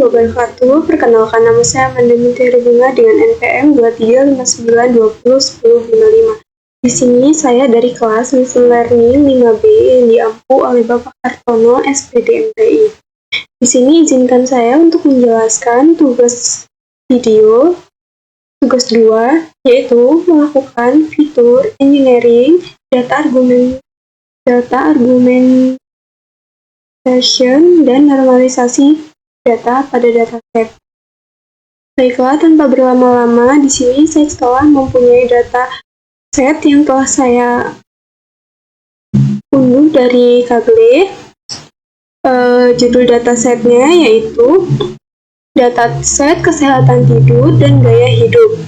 warahmatullahi wabarakatuh. Perkenalkan, nama saya Amanda Mutiara Bunga dengan NPM 2359201055. Di sini saya dari kelas Machine Learning 5B yang diampu oleh Bapak Hartono, SPD MPI. Di sini izinkan saya untuk menjelaskan tugas video, tugas 2, yaitu melakukan fitur engineering data argumentation dan normalisasi data pada dataset. Baiklah, tanpa berlama-lama, di sini saya telah mempunyai data set yang telah saya unduh dari Kaggle. Judul datasetnya yaitu dataset kesehatan tidur dan gaya hidup.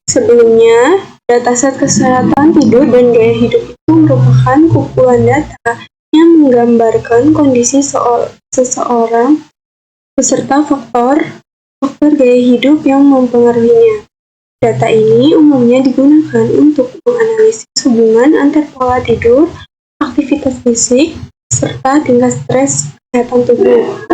Sebelumnya, dataset kesehatan tidur dan gaya hidup itu merupakan kumpulan data yang menggambarkan kondisi seseorang beserta faktor gaya hidup yang mempengaruhinya. Data ini umumnya digunakan untuk menganalisis hubungan antar pola tidur, aktivitas fisik, serta tingkat stres kesehatan tubuh.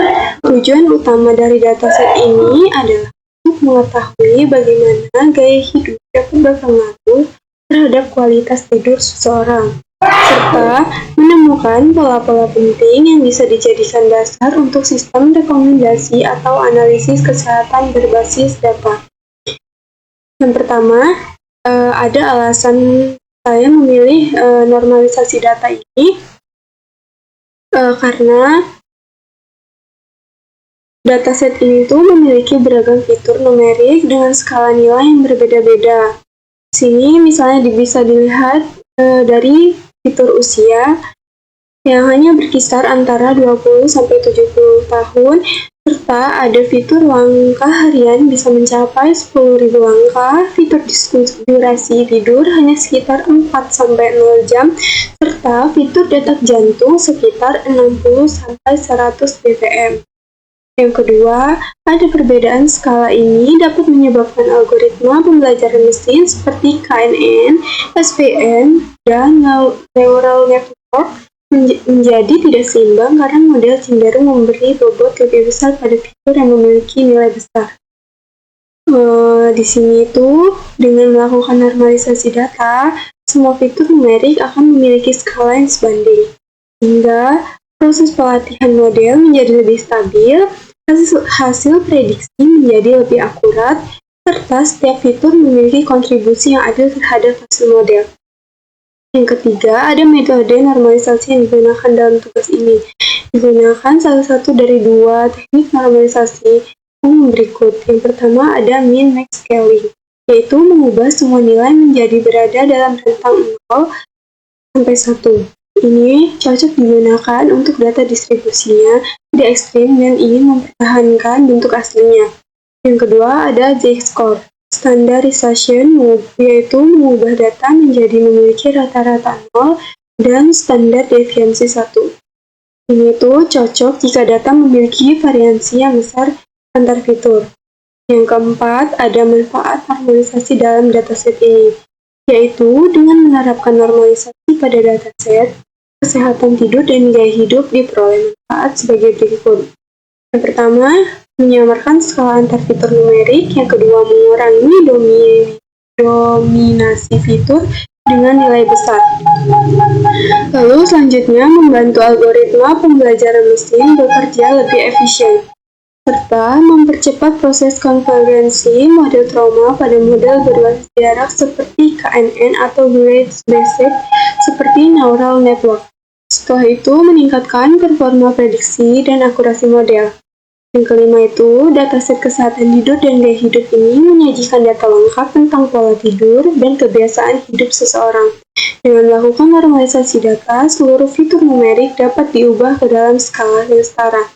Tujuan utama dari dataset ini adalah untuk mengetahui bagaimana gaya hidup dapat berpengaruh terhadap kualitas tidur seseorang, serta menemukan pola-pola penting yang bisa dijadikan dasar untuk sistem rekomendasi atau analisis kesehatan berbasis data. Yang pertama, ada alasan saya memilih normalisasi data ini karena dataset ini memiliki beragam fitur numerik dengan skala nilai yang berbeda-beda. Sini misalnya bisa dilihat dari fitur usia yang hanya berkisar antara 20-70 tahun, serta ada fitur langkah harian bisa mencapai 10.000 langkah, fitur durasi tidur hanya sekitar 4-0 jam, serta fitur detak jantung sekitar 60-100 bpm. Yang kedua, ada perbedaan skala ini dapat menyebabkan algoritma pembelajaran mesin seperti KNN, SVM, dan neural network menjadi tidak seimbang karena model cenderung memberi bobot lebih besar pada fitur yang memiliki nilai besar. Di sini dengan melakukan normalisasi data, semua fitur numerik akan memiliki skala yang sebanding, sehingga proses pelatihan model menjadi lebih stabil, hasil prediksi menjadi lebih akurat, serta setiap fitur memiliki kontribusi yang adil terhadap hasil model. Yang ketiga, ada metode normalisasi yang digunakan dalam tugas ini. Digunakan salah satu dari dua teknik normalisasi umum berikut. Yang pertama ada min-max scaling, yaitu mengubah semua nilai menjadi berada dalam rentang 0 sampai 1. Ini cocok digunakan untuk data distribusinya tidak ekstrim dan ingin mempertahankan bentuk aslinya. Yang kedua ada Z-score, standardization, yaitu mengubah data menjadi memiliki rata-rata 0 dan standar deviasi 1. Ini cocok jika data memiliki variansi yang besar antar fitur. Yang keempat ada manfaat normalisasi dalam dataset ini, yaitu dengan menerapkan normalisasi pada dataset, kesehatan tidur dan gaya hidup diperoleh manfaat sebagai berikut. Yang pertama, menyamarkan skala antar fitur numerik. Yang kedua, mengurangi dominasi fitur dengan nilai besar. Lalu selanjutnya, membantu algoritma pembelajaran mesin bekerja lebih efisien, serta mempercepat proses konvergensi model trauma pada model berbasis jarak seperti KNN atau Weight-Based seperti neural network. Setelah itu, meningkatkan performa prediksi dan akurasi model. Yang kelima dataset kesehatan tidur dan gaya hidup ini menyajikan data lengkap tentang pola tidur dan kebiasaan hidup seseorang. Dengan melakukan normalisasi data, seluruh fitur numerik dapat diubah ke dalam skala yang setara.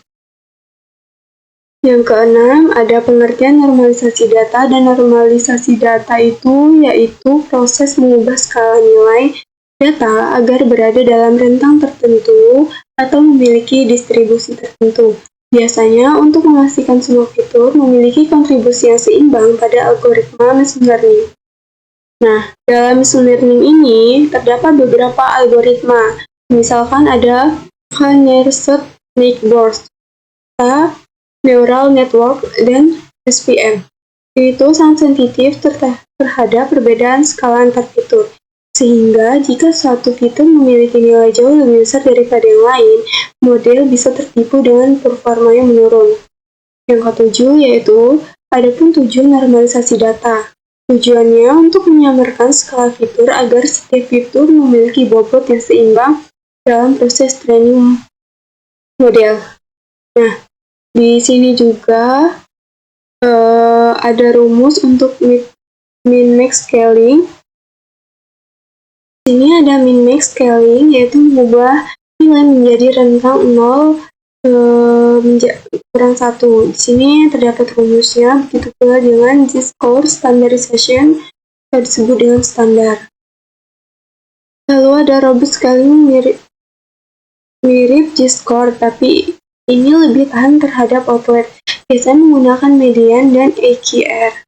Yang keenam, ada pengertian normalisasi data, dan normalisasi data yaitu proses mengubah skala nilai data agar berada dalam rentang tertentu atau memiliki distribusi tertentu. Biasanya untuk memastikan semua fitur memiliki kontribusi yang seimbang pada algoritma machine learning. Nah, dalam machine learning ini terdapat beberapa algoritma. Misalkan ada K-nearest neighbors, neural network, dan SVM. Itu sangat sensitif terhadap perbedaan skala antar fitur. Sehingga jika suatu fitur memiliki nilai jauh lebih besar daripada yang lain, model bisa tertipu dengan performanya menurun. Yang ketujuh yaitu adapun tujuan normalisasi data. Tujuannya untuk menyamarkan skala fitur agar setiap fitur memiliki bobot yang seimbang dalam proses training model. Nah, di sini juga ada rumus untuk min-max scaling. Di sini ada min-max scaling, yaitu mengubah nilai menjadi rentang 0 kurang 1. Di sini terdapat rumusnya, begitu pula dengan Z-score standardization yang disebut dengan standar. Lalu ada robust scaling mirip Z-score, tapi ini lebih tahan terhadap outlier. Biasanya menggunakan median dan EQR.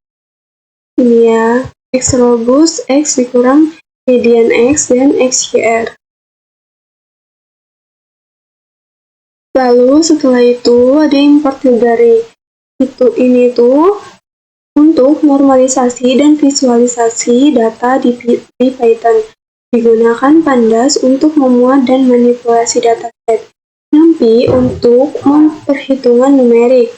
Ini ya, X robust, X dikurang median X dan XQR. Lalu setelah itu ada import library. Ini tuh untuk normalisasi dan visualisasi data di Python. Digunakan pandas untuk memuat dan manipulasi dataset. NumPy untuk memperhitungan numerik.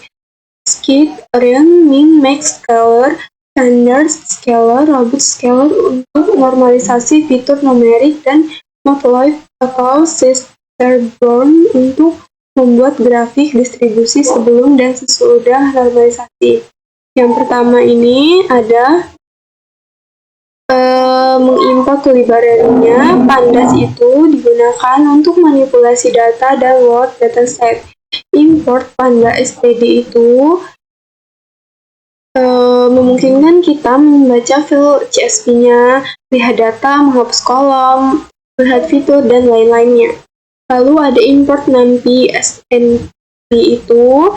Skip, Arrayn, Min, Max Scaler, Standard Scaler, Robust Scaler untuk normalisasi fitur numerik, dan Matplotlib atau Sisterborn untuk membuat grafik distribusi sebelum dan sesudah normalisasi. Yang pertama ini ada mengimport library-nya. Pandas itu digunakan untuk manipulasi data dan load dataset. Import panda std itu memungkinkan kita membaca file CSV-nya, lihat data, menghapus kolom, melihat fitur, dan lain-lainnya. Lalu ada import NumPy SNP itu,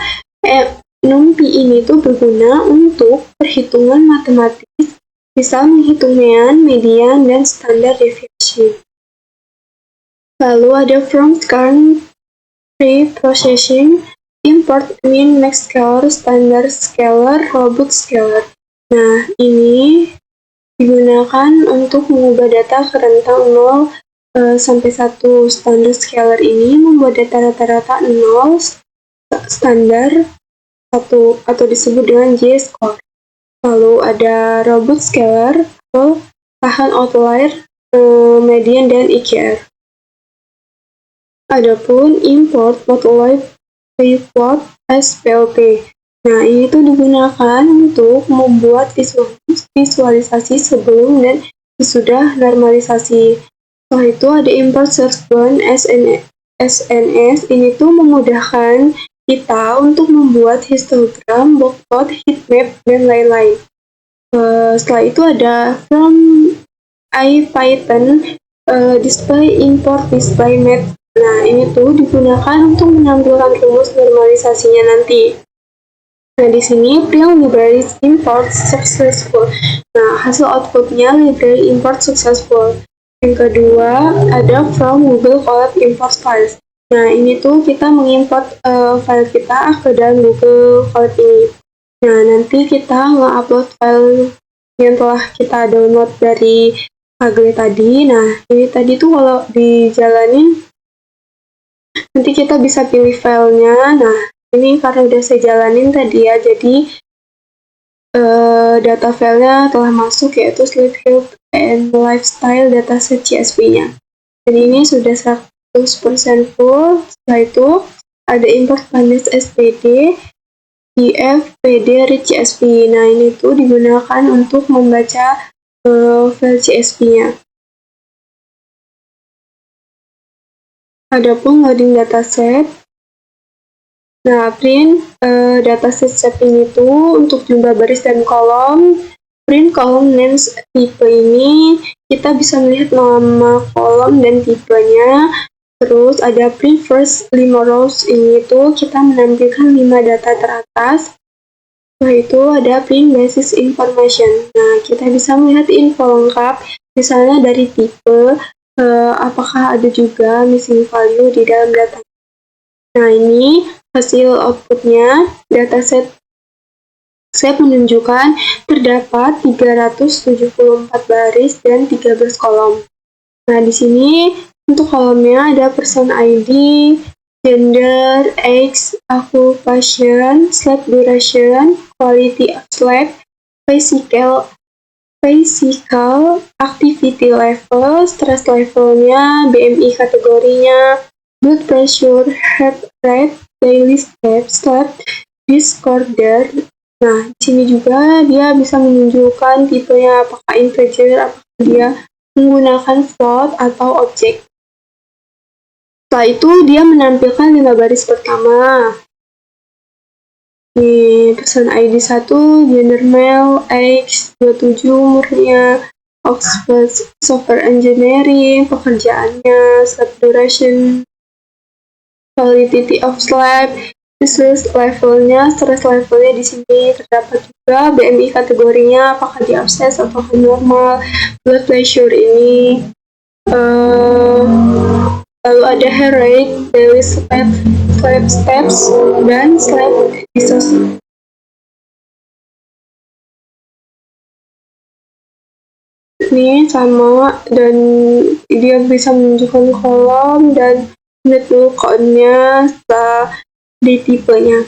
NumPy ini tuh berguna untuk perhitungan matematis, bisa menghitung mean, median, dan standard deviation. Lalu ada from current pre-processing, import min, max scaler, standard scaler, robust scaler. Nah, ini digunakan untuk mengubah data ke rentang 0 sampai 1. Standard scaler ini membuat data rata-rata 0, standar 1, atau disebut dengan J-score. Lalu ada robust scaler, atau tahan outlier, median, dan EQR. Adapun import Matplotlib plot SPLP. Nah, ini tuh digunakan untuk membuat visualisasi sebelum dan sesudah normalisasi. Setelah itu ada import Searchbone SNS. Ini tuh memudahkan kita untuk membuat histogram, boxplot, heatmap, dan lain-lain. Setelah itu ada from IPython display import display-mat. Nah, ini tuh digunakan untuk menampilkan rumus normalisasinya nanti. Nah, di sini print library import successful. Nah, hasil outputnya library import successful. Yang kedua, ada from Google Colab import files. Nah, ini tuh kita mengimport file kita ke dalam Google Colab ini. Nah, nanti kita nge-upload file yang telah kita download dari Kaggle tadi. Nah, ini tadi tuh kalau dijalanin, nanti kita bisa pilih filenya. Nah, ini karena udah saya jalanin tadi ya, jadi data filenya telah masuk, yaitu sleep, health, and lifestyle dataset CSV-nya. Dan ini sudah 100% full. Setelah itu ada import pandas SPD, DF, PD, read CSV. Nah, ini tuh digunakan untuk membaca file CSV-nya. Adapun loading dataset. Nah, print dataset shaping itu untuk jumlah baris dan kolom. Print column names tipe ini kita bisa melihat nama kolom dan tipenya. Terus ada print first 5 rows, ini tuh kita menampilkan 5 data teratas. Setelah itu ada print basis information. Nah, kita bisa melihat info lengkap, misalnya dari tipe, apakah ada juga missing value di dalam data. Nah, ini hasil outputnya. Dataset menunjukkan terdapat 374 baris dan 13 kolom. Nah, di sini untuk kolomnya ada person ID, gender, age, occupation, sleep duration, quality of sleep, physical activity level, stress levelnya, BMI kategorinya, blood pressure, heart rate, daily sleep disorder. Nah, di sini juga dia bisa menunjukkan tipenya, apakah integer, apakah dia menggunakan float atau objek. Setelah itu dia menampilkan 5 baris pertama. Di person ID 1, gender male, age 27, umurnya, Oxford Software Engineering, pekerjaannya, sleep duration, quality of sleep, stress levelnya di sini terdapat juga, BMI kategorinya apakah di abses atau normal, blood pressure ini, lalu ada heart rate, daily sleep steps, dan sleep dissociation. Ini sama, dan dia bisa menunjukkan kolom dan network code-nya setelah di tipenya.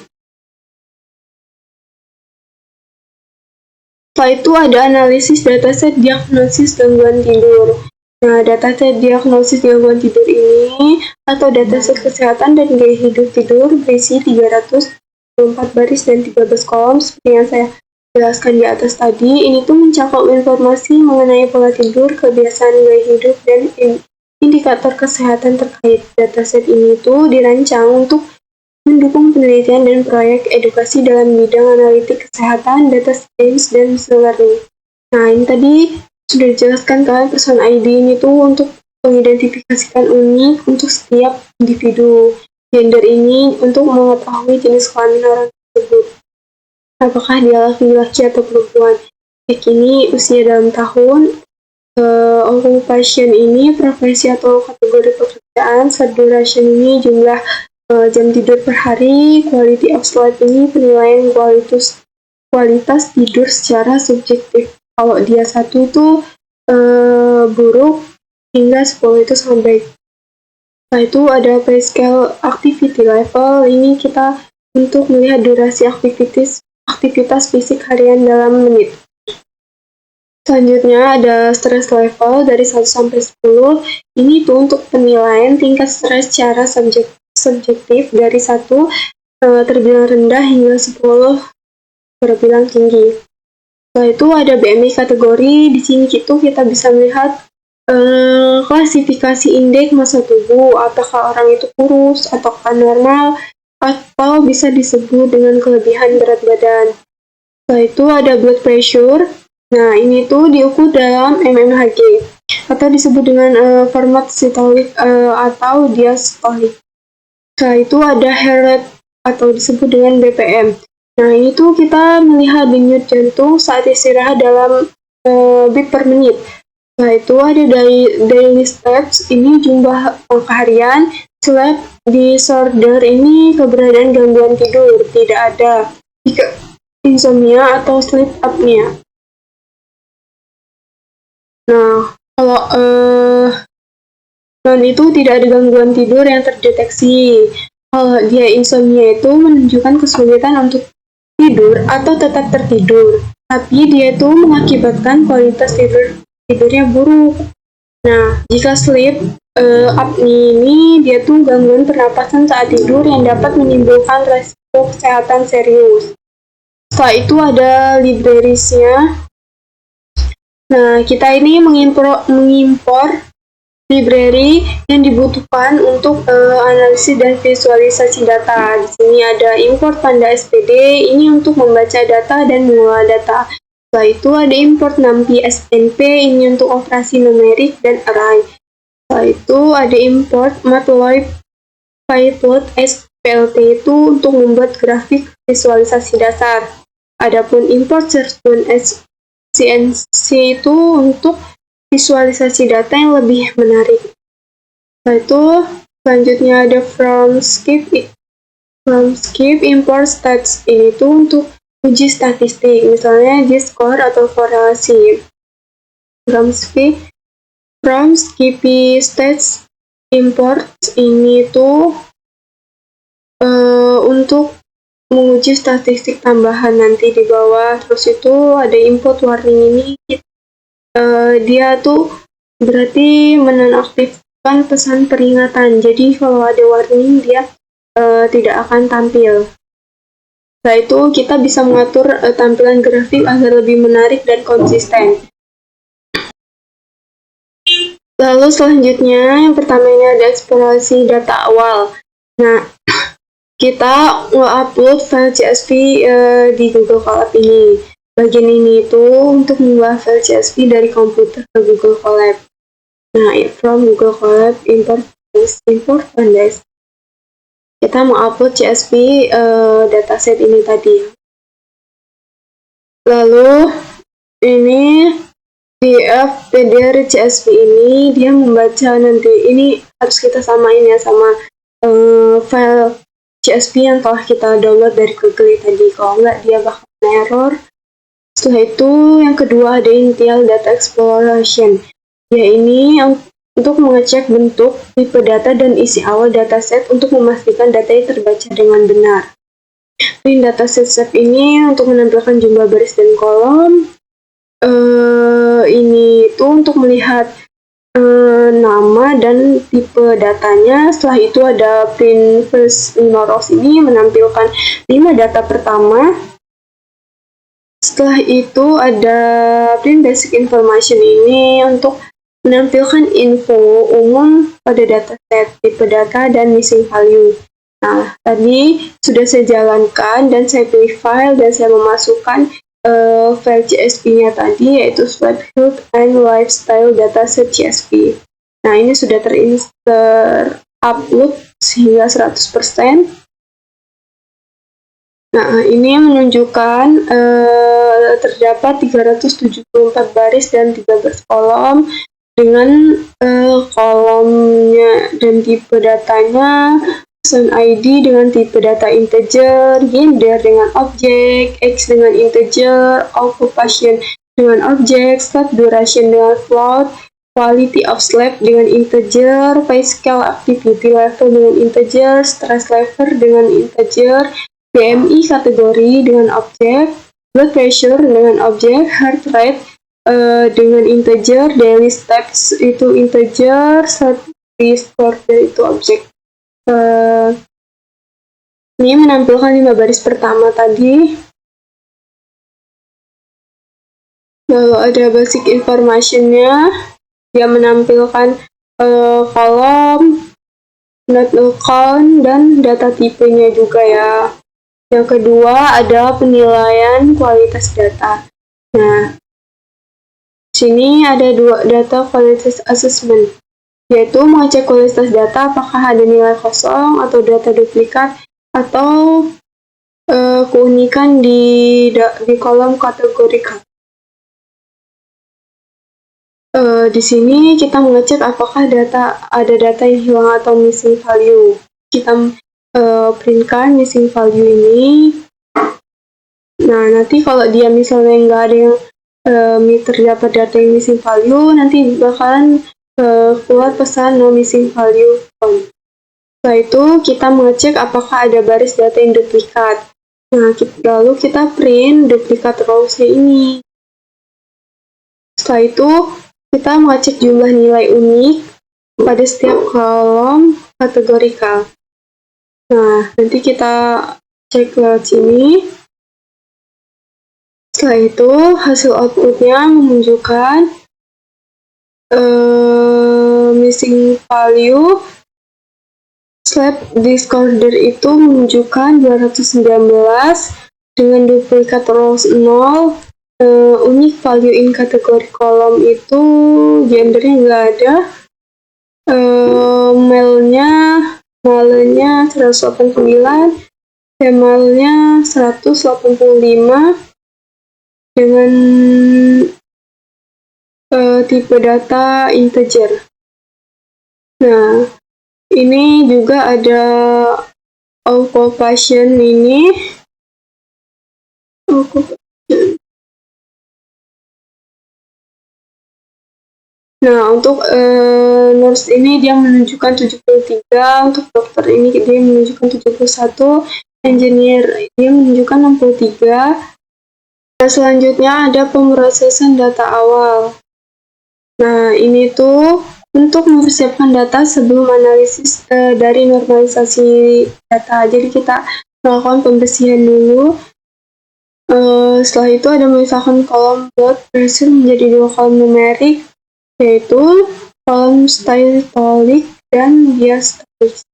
Setelah itu ada analisis dataset diagnosis gangguan tidur. Nah, dataset diagnosis gangguan tidur ini atau dataset kesehatan dan gaya hidup tidur berisi 304 baris dan 13 kolom seperti yang saya jelaskan di atas tadi. Ini tuh mencakup informasi mengenai pola tidur, kebiasaan gaya hidup, dan indikator kesehatan terkait. Dataset ini tuh dirancang untuk mendukung penelitian dan proyek edukasi dalam bidang analitik kesehatan, data science, dan machine learning. Nah, ini tadi sudah dijelaskan kan, person ID ini tuh untuk mengidentifikasikan unik untuk setiap individu. Gender ini untuk mengetahui jenis kelamin orang tersebut. Apakah dia laki-laki atau perempuan. Age ini usia dalam tahun. Occupation ini profesi atau kategori pekerjaan. Sleep duration ini jumlah jam tidur per hari. Quality of sleep ini penilaian kualitas tidur secara subjektif. Kalau dia 1 itu buruk, hingga 10 itu sangat baik. Setelah itu ada physical activity level. Ini kita untuk melihat durasi aktivitas fisik harian dalam menit. Selanjutnya ada stress level dari 1 sampai 10. Ini tuh untuk penilaian tingkat stres secara subjektif dari 1 terbilang rendah hingga 10 terbilang tinggi. Setelah itu ada BMI kategori. Di sini kita bisa melihat klasifikasi indeks massa tubuh, apakah orang itu kurus atau normal, atau bisa disebut dengan kelebihan berat badan. Setelah itu ada blood pressure. Nah, ini tuh diukur dalam mmHg atau disebut dengan format systolik atau diastolik. Setelah itu ada heart rate atau disebut dengan BPM. Nah, ini tuh kita melihat denyut jantung saat istirahat dalam beat per menit. Setelah itu ada daily steps, ini jumlah langkah harian. Sleep disorder ini keberadaan gangguan tidur, tidak ada insomnia atau sleep apnea. Nah, kalau itu tidak ada gangguan tidur yang terdeteksi. Kalau dia insomnia itu menunjukkan kesulitan untuk tidur atau tetap tertidur, tapi dia itu mengakibatkan kualitas tidurnya buruk. Nah, jika sleep apnea ini dia tuh gangguan pernapasan saat tidur yang dapat menimbulkan resiko kesehatan serius. Setelah itu ada libraries-nya. Nah, kita ini mengimpor library yang dibutuhkan untuk analisis dan visualisasi data. Di sini ada import Panda SPD, ini untuk membaca data dan mengolah data. Setelah itu ada import NumPy SNP, ini untuk operasi numerik dan array. Setelah itu ada import Matplotlib SPLT itu untuk membuat grafik visualisasi dasar. Adapun import Searchbone CNC itu untuk visualisasi data yang lebih menarik. Setelah itu Selanjutnya ada from skip import stats. Ini tuh untuk uji statistik, misalnya G-score atau korelasi. From skippy stats import ini tuh untuk menguji statistik tambahan nanti di bawah. Terus itu ada input warning ini, dia tuh berarti menonaktifkan pesan peringatan. Jadi kalau ada warning dia tidak akan tampil. Setelah itu kita bisa mengatur tampilan grafik agar lebih menarik dan konsisten. Lalu selanjutnya yang pertama ini ada eksplorasi data awal. Nah, kita nge-upload file CSV di Google Colab ini. Bagian ini itu untuk mengunggah file CSV dari komputer ke Google Colab. Nah, from Google Colab import pandas. Kita mau upload CSV dataset ini tadi. Lalu ini PDF CSV ini dia membaca nanti, ini harus kita samain ya sama file CSV yang telah kita download dari Google tadi. Kalau enggak dia bakal error. Setelah itu yang kedua ada initial data exploration. Ya ini untuk mengecek bentuk, tipe data, dan isi awal dataset untuk memastikan datanya terbaca dengan benar. Print dataset step ini untuk menampilkan jumlah baris dan kolom. Ini itu untuk melihat nama dan tipe datanya. Setelah itu ada print first 5 rows ini menampilkan 5 data pertama. Setelah itu ada print basic information ini untuk menampilkan info umum pada dataset, tipe data, dan missing value. Nah, tadi sudah saya jalankan dan saya pilih file dan saya memasukkan file CSV-nya tadi, yaitu Swipe Health and Lifestyle Dataset CSV. Nah, ini sudah terupload sehingga 100%. Nah, ini menunjukkan terdapat 374 baris dan 13 kolom dengan kolomnya dan tipe datanya, person ID dengan tipe data integer, gender dengan objek, X dengan integer, occupation dengan objek, sleep duration dengan float, quality of sleep dengan integer, pay scale activity level dengan integer, stress level dengan integer, BMI kategori dengan objek, blood pressure dengan objek, heart rate dengan integer, daily steps itu integer, disorder itu objek. Ini menampilkan 5 baris pertama tadi. Lalu ada basic information-nya, dia menampilkan kolom, not account, dan data tipenya juga ya. Yang kedua ada penilaian kualitas data. Nah, sini ada 2 data quality assessment, yaitu mengecek kualitas data apakah ada nilai kosong atau data duplikat atau keunikan di kolom kategori. Di sini kita mengecek apakah ada data yang hilang atau missing value. Kita printkan missing value ini. Nah, nanti kalau dia misalnya nggak ada yang terdapat data yang missing value, nanti bakalan keluar pesan no missing value found. Setelah itu kita mengecek apakah ada baris data yang duplikat. Nah, lalu kita print duplikat rows-nya ini. Setelah itu kita mengecek jumlah nilai unik pada setiap kolom kategorikal. Nah, nanti kita cek lewat sini. Setelah itu, hasil outputnya menunjukkan missing value. Sleep disorder itu menunjukkan 219 dengan duplikat rows 0. Unique value in kategori kolom itu gendernya nggak ada. Male-nya 189, female-nya 185 dengan tipe data integer. Nah, Ini juga ada occupation ini. Nah, untuk nurse ini dia menunjukkan 73, untuk dokter ini dia menunjukkan 71, engineer dia menunjukkan 63. Nah, selanjutnya ada pemrosesan data awal. Nah, ini tuh untuk mempersiapkan data sebelum analisis dari normalisasi data. Jadi kita melakukan pembersihan dulu. Setelah itu ada memisahkan kolom blood pressure menjadi 2 kolom numerik, yaitu kolom systolic dan diastolic.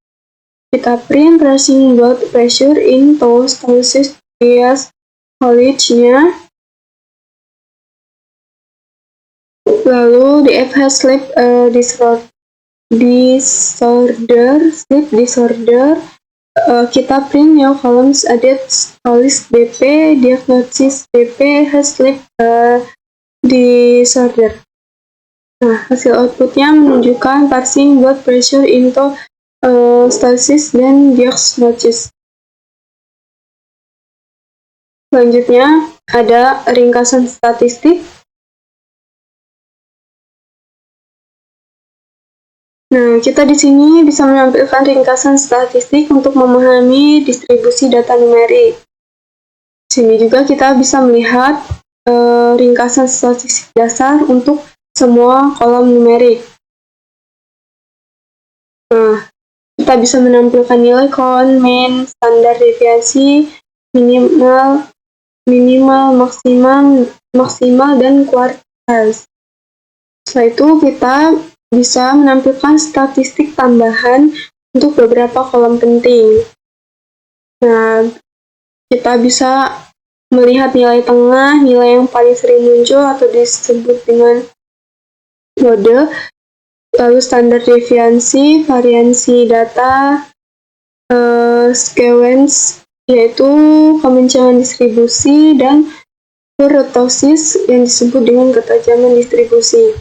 Kita print resting blood pressure into stolic diastolic-nya. Lalu di FH sleep disorder, kita print new columns added stolis BP, diagnosis BP, sleep disorder. Nah, hasil outputnya menunjukkan parsing blood pressure into stolisis dan diagnosis. Selanjutnya ada ringkasan statistik. Nah, kita di sini bisa menampilkan ringkasan statistik untuk memahami distribusi data numerik. Di sini juga kita bisa melihat ringkasan statistik dasar untuk semua kolom numerik. Nah, kita bisa menampilkan nilai count, mean, standar deviasi, minimal, maksimal, dan quartiles. Setelah itu kita bisa menampilkan statistik tambahan untuk beberapa kolom penting. Nah, kita bisa melihat nilai tengah, nilai yang paling sering muncul atau disebut dengan mode, lalu standar deviasi, variansi data, skewness, yaitu kemencangan distribusi, dan kurtosis yang disebut dengan ketajaman distribusi.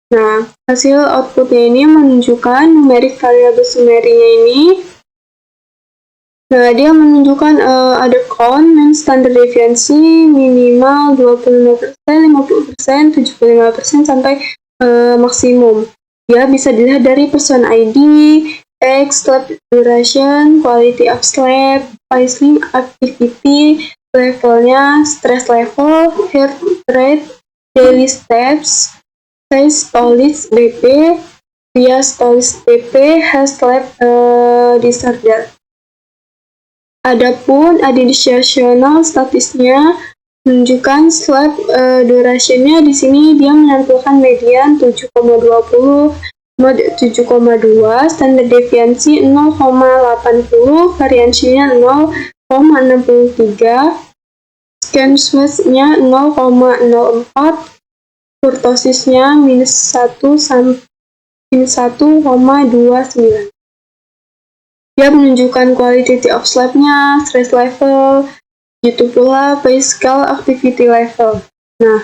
Nah, hasil outputnya ini menunjukkan numerik variabel sumerinya ini. Nah, dia menunjukkan ada count, mean, standar deviasi, minimal 25%, 50%, 75%, sampai maksimum. Dia bisa dilihat dari person ID, X, lab duration, quality of sleep, sleep activity, levelnya, stress level, heart rate, daily steps, stolis BP, diastolis BP, sleep disorder. Adapun additional statistiknya menunjukkan sleep duration-nya di sini dia menampilkan median 7,20, mode 7,2, standar deviasi 0,80, variansinya 0,63, skewness-nya 0,04, kurtosisnya minus 1,29. Dia menunjukkan quality of sleep-nya, stress level, gitu pula physical activity level. Nah,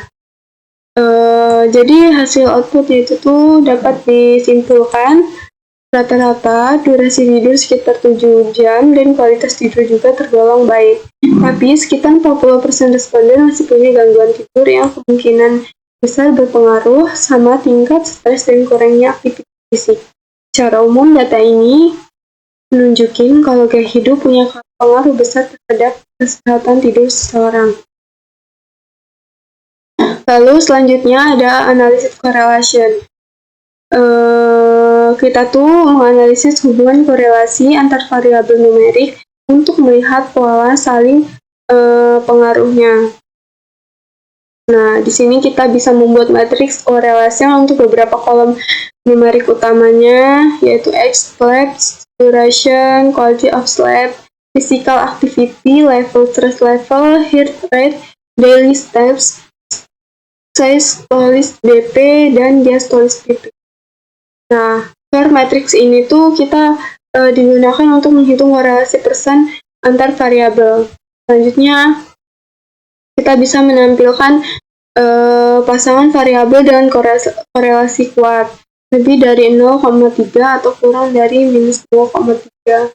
jadi hasil outputnya itu tuh dapat disimpulkan rata-rata durasi tidur sekitar 7 jam dan kualitas tidur juga tergolong baik. Tapi sekitar 40% responden masih punya gangguan tidur yang kemungkinan besar berpengaruh sama tingkat stres dan kurangnya aktivitas fisik. Secara umum data ini menunjukin kalau gaya hidup punya pengaruh besar terhadap kesehatan tidur seseorang. Lalu selanjutnya ada analisis correlation. Kita tuh menganalisis hubungan korelasi antar variabel numerik untuk melihat pola saling pengaruhnya. Nah, di sini kita bisa membuat matriks korelasi untuk beberapa kolom numerik utamanya, yaitu X, sleep, duration, quality of sleep, physical activity, level stress level, heart rate, daily steps, size stolis BP, dan diastolis BP. Nah, matriks ini tuh kita digunakan untuk menghitung korelasi persen antar variabel. Selanjutnya, kita bisa menampilkan pasangan variabel dengan korelasi kuat. lebih dari 0,3 atau kurang dari minus 0,3.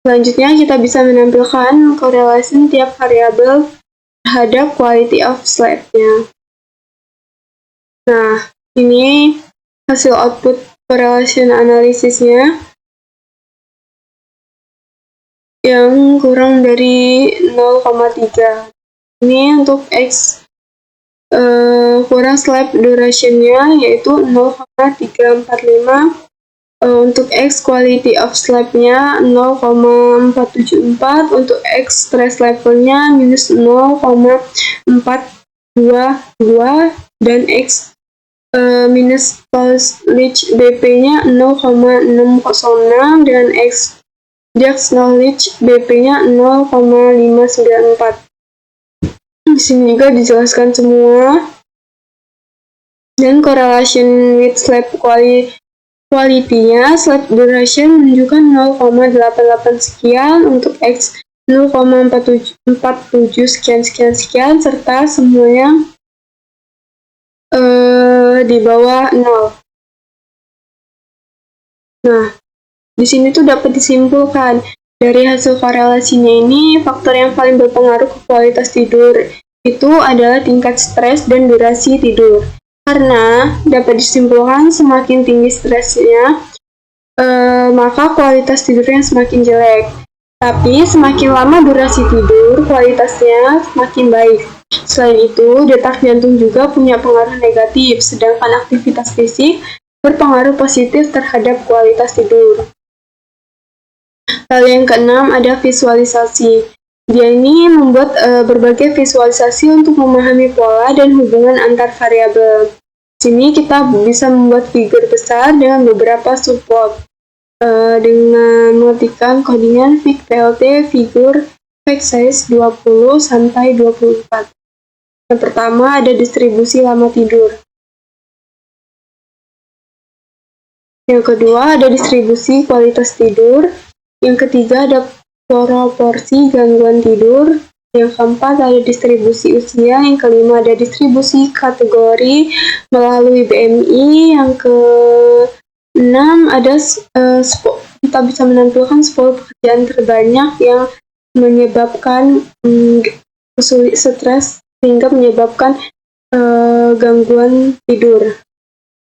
Selanjutnya kita bisa menampilkan korelasi tiap variabel terhadap quality of slab-nya. Nah, ini hasil output correlation analisisnya yang kurang dari 0,3. Ini untuk X kurang slab duration-nya yaitu 0,345. Untuk X quality of slab-nya 0,474, untuk X stress level-nya minus 0,422, dan X minus knowledge BP-nya 0,606, dan X Jax knowledge BP-nya 0,594. Di sini juga dijelaskan semua. Dan correlation with slab quality-nya, slab duration menunjukkan 0,88 sekian, untuk X 0,47 sekian, serta semuanya di bawah 0. Nah, di sini tuh dapat disimpulkan dari hasil korelasinya ini, faktor yang paling berpengaruh ke kualitas tidur itu adalah tingkat stres dan durasi tidur. Karena dapat disimpulkan semakin tinggi stresnya, maka kualitas tidurnya semakin jelek. Tapi semakin lama durasi tidur, kualitasnya semakin baik. Selain itu, detak jantung juga punya pengaruh negatif, sedangkan aktivitas fisik berpengaruh positif terhadap kualitas tidur. Lalu yang keenam ada visualisasi. Dia ini membuat berbagai visualisasi untuk memahami pola dan hubungan antar variabel. Di sini kita bisa membuat figur besar dengan beberapa subplot dengan mengetikkan codingan fig plt figur fact size 20 sampai 24. Yang pertama ada distribusi lama tidur. Yang kedua ada distribusi kualitas tidur. Yang ketiga ada proporsi gangguan tidur. Yang keempat ada distribusi usia. Yang kelima ada distribusi kategori melalui BMI. Yang keenam ada kita bisa menampilkan 10 pekerjaan terbanyak yang menyebabkan stres sehingga menyebabkan gangguan tidur.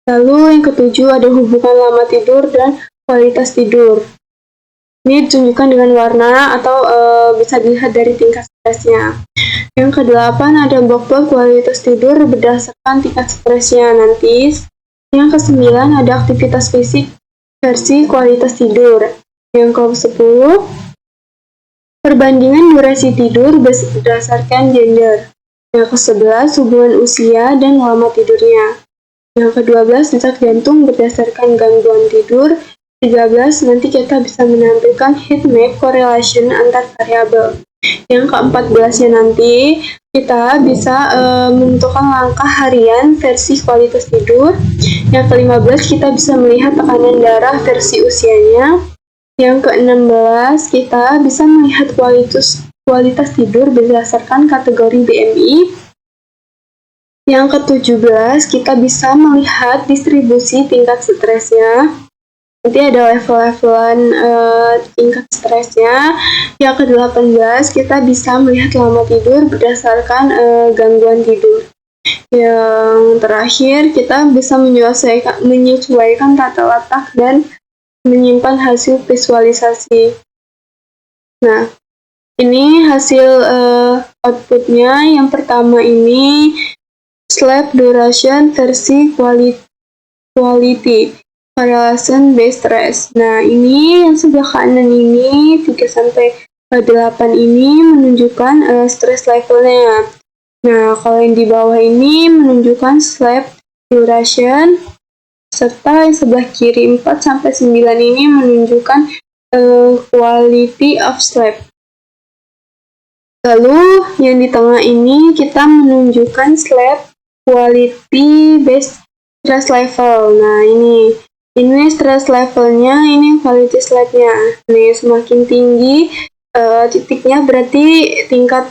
Lalu yang ketujuh ada hubungan lama tidur dan kualitas tidur. Ini ditunjukkan dengan warna atau bisa dilihat dari tingkat stresnya. Yang kedelapan ada blok-blok kualitas tidur berdasarkan tingkat stresnya nanti. Yang kesembilan ada aktivitas fisik versi kualitas tidur. Yang ke-10 perbandingan durasi tidur berdasarkan gender. Yang ke-11 hubungan usia dan lama tidurnya. Yang ke-12 detak jantung berdasarkan gangguan tidur. 13 nanti kita bisa menampilkan heat map correlation antar variabel. Yang ke-14-nya nanti kita bisa menentukan langkah harian versi kualitas tidur. Yang ke-15 kita bisa melihat tekanan darah versi usianya. Yang ke-16 kita bisa melihat kualitas tidur berdasarkan kategori BMI. Yang ke-17 kita bisa melihat distribusi tingkat stresnya. Nanti ada level-levelan tingkat stresnya. Yang ke-18 kita bisa melihat lama tidur berdasarkan gangguan tidur. Yang terakhir kita bisa menyesuaikan tata letak dan menyimpan hasil visualisasi. Nah, ini hasil outputnya. Yang pertama ini sleep duration versi quality correlation based stress. Nah, ini yang sebelah kanan ini 3-8 ini menunjukkan stress levelnya. Nah, kalau yang di bawah ini menunjukkan sleep duration, serta yang sebelah kiri 4-9 ini menunjukkan quality of sleep. Lalu yang di tengah ini kita menunjukkan sleep quality based stress level. Nah, ini stress levelnya, ini quality sleep-nya. Nih, semakin tinggi titiknya berarti tingkat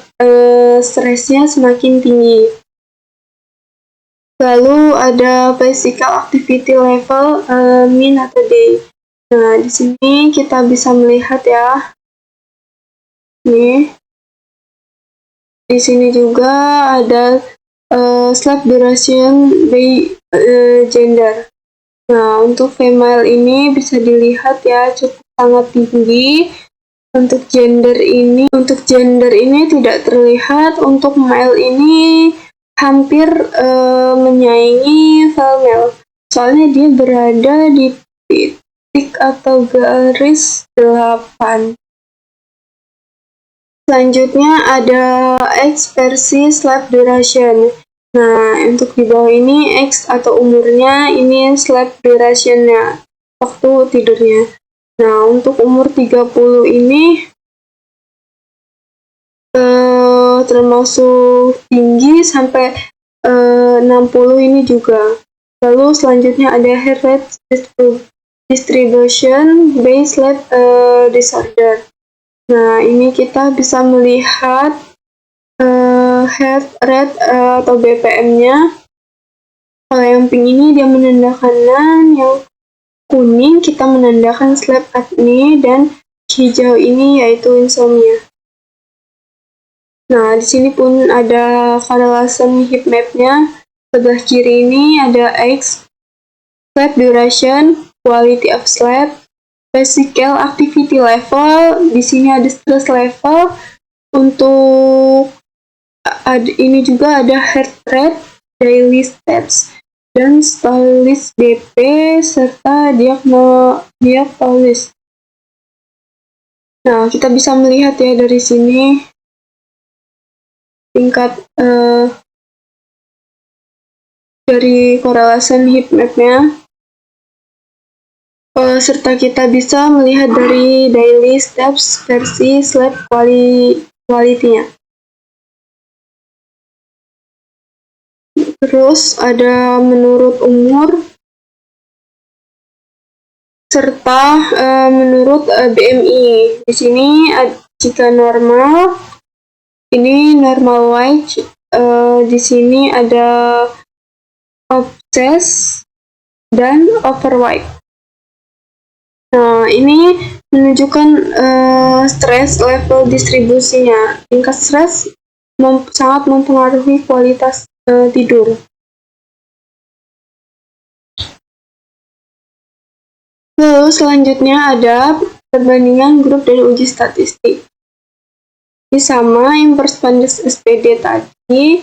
stresnya semakin tinggi. Lalu ada physical activity level min atau day. Nah, di sini kita bisa melihat ya. Nih. Di sini juga ada sleep duration by gender. Nah, untuk female ini bisa dilihat ya cukup sangat tinggi. Untuk gender ini tidak terlihat. Untuk male ini hampir menyaingi female. Soalnya dia berada di titik atau garis 8. Selanjutnya ada X versus sleep duration. Nah, untuk di bawah ini X atau umurnya, ini sleep duration-nya, waktu tidurnya. Nah, untuk umur 30 ini termasuk tinggi sampai 60 ini juga. Lalu selanjutnya ada heart rate distribution based sleep disorder. Nah, ini kita bisa melihat heart rate atau BPM-nya. Kalau yang pink ini dia menandakan non, yang kuning kita menandakan sleep apnea, dan hijau ini yaitu insomnia. Nah, di sini pun ada correlation heat map-nya. Sebelah kiri ini ada X, sleep duration, quality of sleep, physical activity level. Di sini ada stress level. Untuk ini juga ada heart rate, daily steps, dan stylist BP, serta diagnosis. Nah, kita bisa melihat ya dari sini tingkat dari correlation heat map-nya, serta kita bisa melihat dari daily steps versi sleep quality-nya. Terus ada menurut umur, serta menurut BMI. Di sini jika normal, ini normal weight. Di sini ada obses dan overweight. Nah, ini menunjukkan stress level distribusinya. Tingkat stres sangat mempengaruhi kualitas tidur. Lalu selanjutnya ada perbandingan grup dan uji statistik. Ini sama inverse Pandas SPD tadi.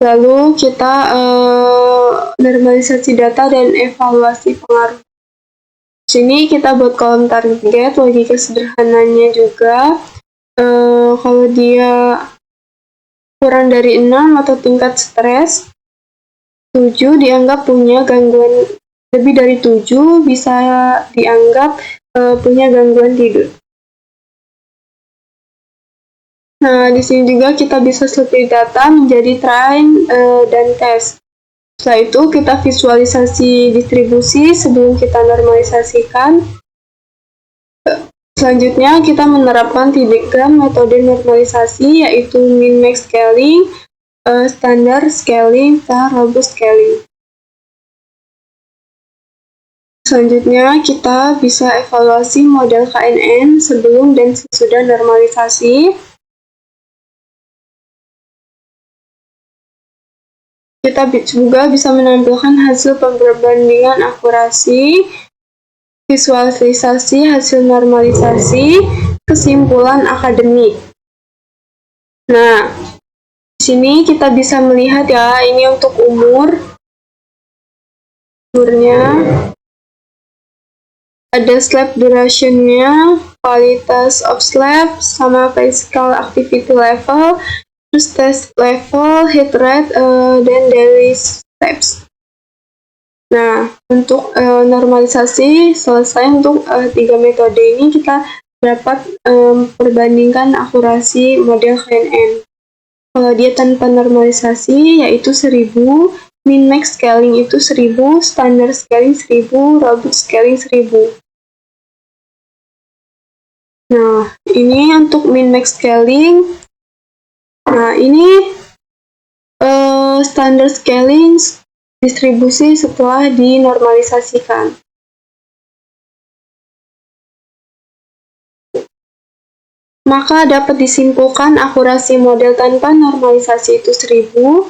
Lalu kita normalisasi data dan evaluasi pengaruh. Di sini kita buat kolom target, logika sederhananya juga. Kalau dia kurang dari 6 atau tingkat stres 7 dianggap punya gangguan, lebih dari 7 bisa dianggap punya gangguan tidur. Nah, di sini juga kita bisa split data menjadi train dan test. Setelah itu kita visualisasi distribusi sebelum kita normalisasikan. Selanjutnya kita menerapkan 3 metode normalisasi, yaitu min-max scaling, standar scaling, dan robust scaling. Selanjutnya kita bisa evaluasi model KNN sebelum dan sesudah normalisasi. Kita juga bisa menampilkan hasil perbandingan akurasi, visualisasi hasil normalisasi, kesimpulan akademik. Nah, di sini kita bisa melihat ya, ini untuk umurnya ada sleep duration-nya, qualitas of sleep, sama physical activity level, terus test level, heart rate, dan daily steps. Nah, untuk normalisasi selesai. Untuk 3 metode ini kita dapat perbandingkan akurasi model KNN. Kalau dia tanpa normalisasi yaitu 1000, min-max scaling itu 1000, standar scaling 1000, robust scaling 1000. Nah, ini untuk min-max scaling. Nah, ini standar scaling distribusi setelah dinormalisasikan. Maka dapat disimpulkan akurasi model tanpa normalisasi itu 1000.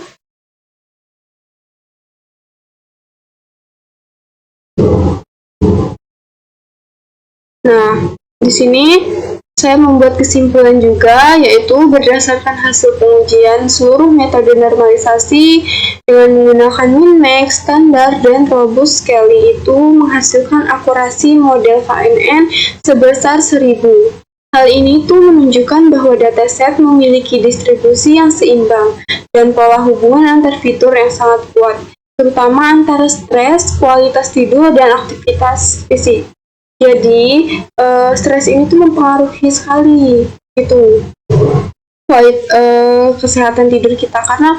Nah, di sini saya membuat kesimpulan juga, yaitu berdasarkan hasil pengujian seluruh metode normalisasi dengan menggunakan min-max, standar, dan robust scaling itu menghasilkan akurasi model KNN sebesar 1000. Hal ini tuh menunjukkan bahwa dataset memiliki distribusi yang seimbang dan pola hubungan antar fitur yang sangat kuat, terutama antara stres, kualitas tidur, dan aktivitas fisik. Jadi, stres ini tuh mempengaruhi sekali itu kesehatan tidur kita, karena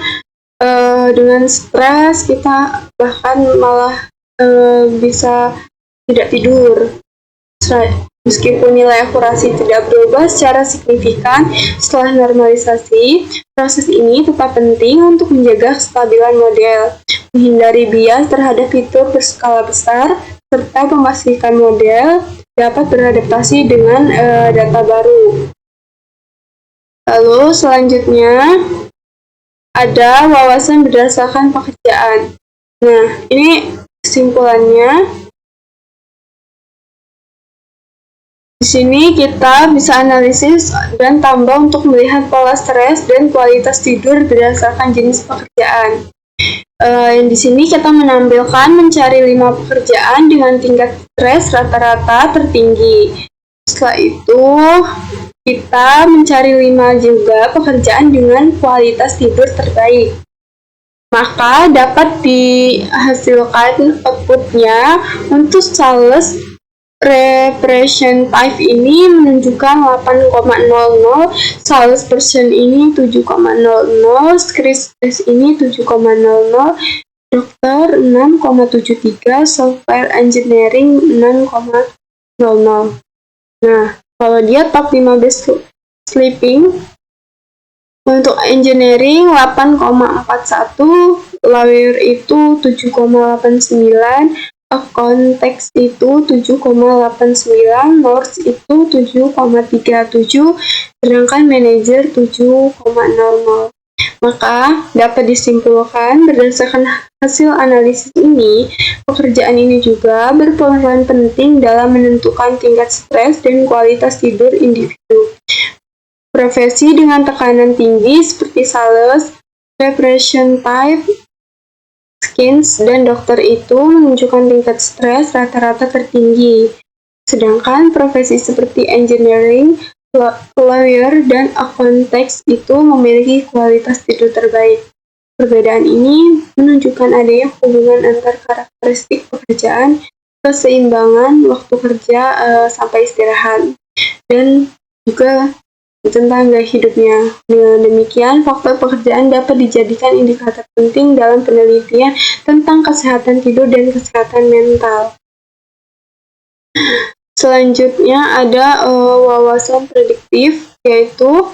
dengan stres kita bahkan malah bisa tidak tidur. Meskipun nilai akurasi tidak berubah secara signifikan setelah normalisasi, proses ini tetap penting untuk menjaga kestabilan model, menghindari bias terhadap fitur berskala besar, serta memastikan model dapat beradaptasi dengan data baru. Lalu selanjutnya ada wawasan berdasarkan pekerjaan. Nah, ini kesimpulannya. Di sini kita bisa analisis dan tambah untuk melihat pola stres dan kualitas tidur berdasarkan jenis pekerjaan. Di sini kita mencari 5 pekerjaan dengan tingkat stres rata-rata tertinggi. Setelah itu kita mencari 5 juga pekerjaan dengan kualitas tidur terbaik. Maka dapat dihasilkan outputnya untuk sales repression type ini menunjukkan 8,00, sales person ini 7,00, script ini 7,00, dokter 6,73, software engineering 6,00. Nah, kalau dia top 15 sleeping, untuk engineering 8,41, lawyer itu 7,89, context itu 7,89, North itu 7,37, sedangkan manager 7,00. Maka dapat disimpulkan berdasarkan hasil analisis ini, pekerjaan ini juga berperan penting dalam menentukan tingkat stres dan kualitas tidur individu. Profesi dengan tekanan tinggi seperti sales, repression type, skins, dan dokter itu menunjukkan tingkat stres rata-rata tertinggi. Sedangkan profesi seperti engineering, lawyer, dan accountant itu memiliki kualitas tidur terbaik. Perbedaan ini menunjukkan adanya hubungan antar karakteristik pekerjaan, keseimbangan waktu kerja sampai istirahat, dan juga tentang gaya hidupnya. Dengan demikian, faktor pekerjaan dapat dijadikan indikator penting dalam penelitian tentang kesehatan tidur dan kesehatan mental. Selanjutnya ada wawasan prediktif, yaitu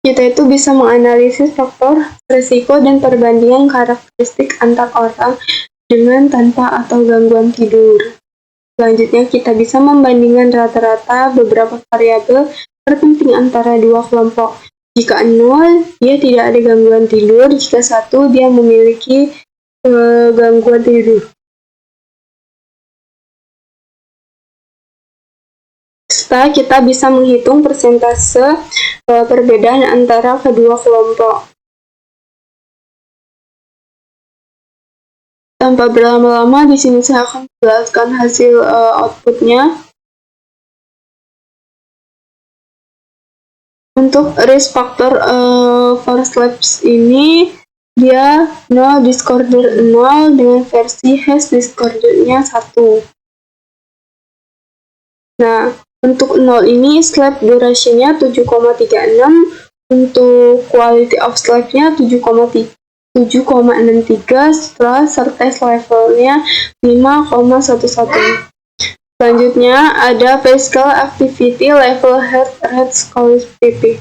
kita itu bisa menganalisis faktor risiko dan perbandingan karakteristik antar orang dengan tanpa atau gangguan tidur. Selanjutnya, kita bisa membandingkan rata-rata beberapa variabel terpenting antara dua kelompok. Jika 0, dia tidak ada gangguan tidur. Jika 1, dia memiliki gangguan tidur. Setelah kita bisa menghitung persentase perbedaan antara kedua kelompok. Tanpa berlama-lama, di sini saya akan menjelaskan hasil outputnya. Untuk risk factor for sleeps ini, dia no disorder 0 dengan versi has disordernya 1. Nah, untuk 0 ini sleep duration-nya 7,36, untuk quality of sleep-nya 7,63, setelah stress level-nya 5,11. Selanjutnya ada physical activity level heart rate score PP.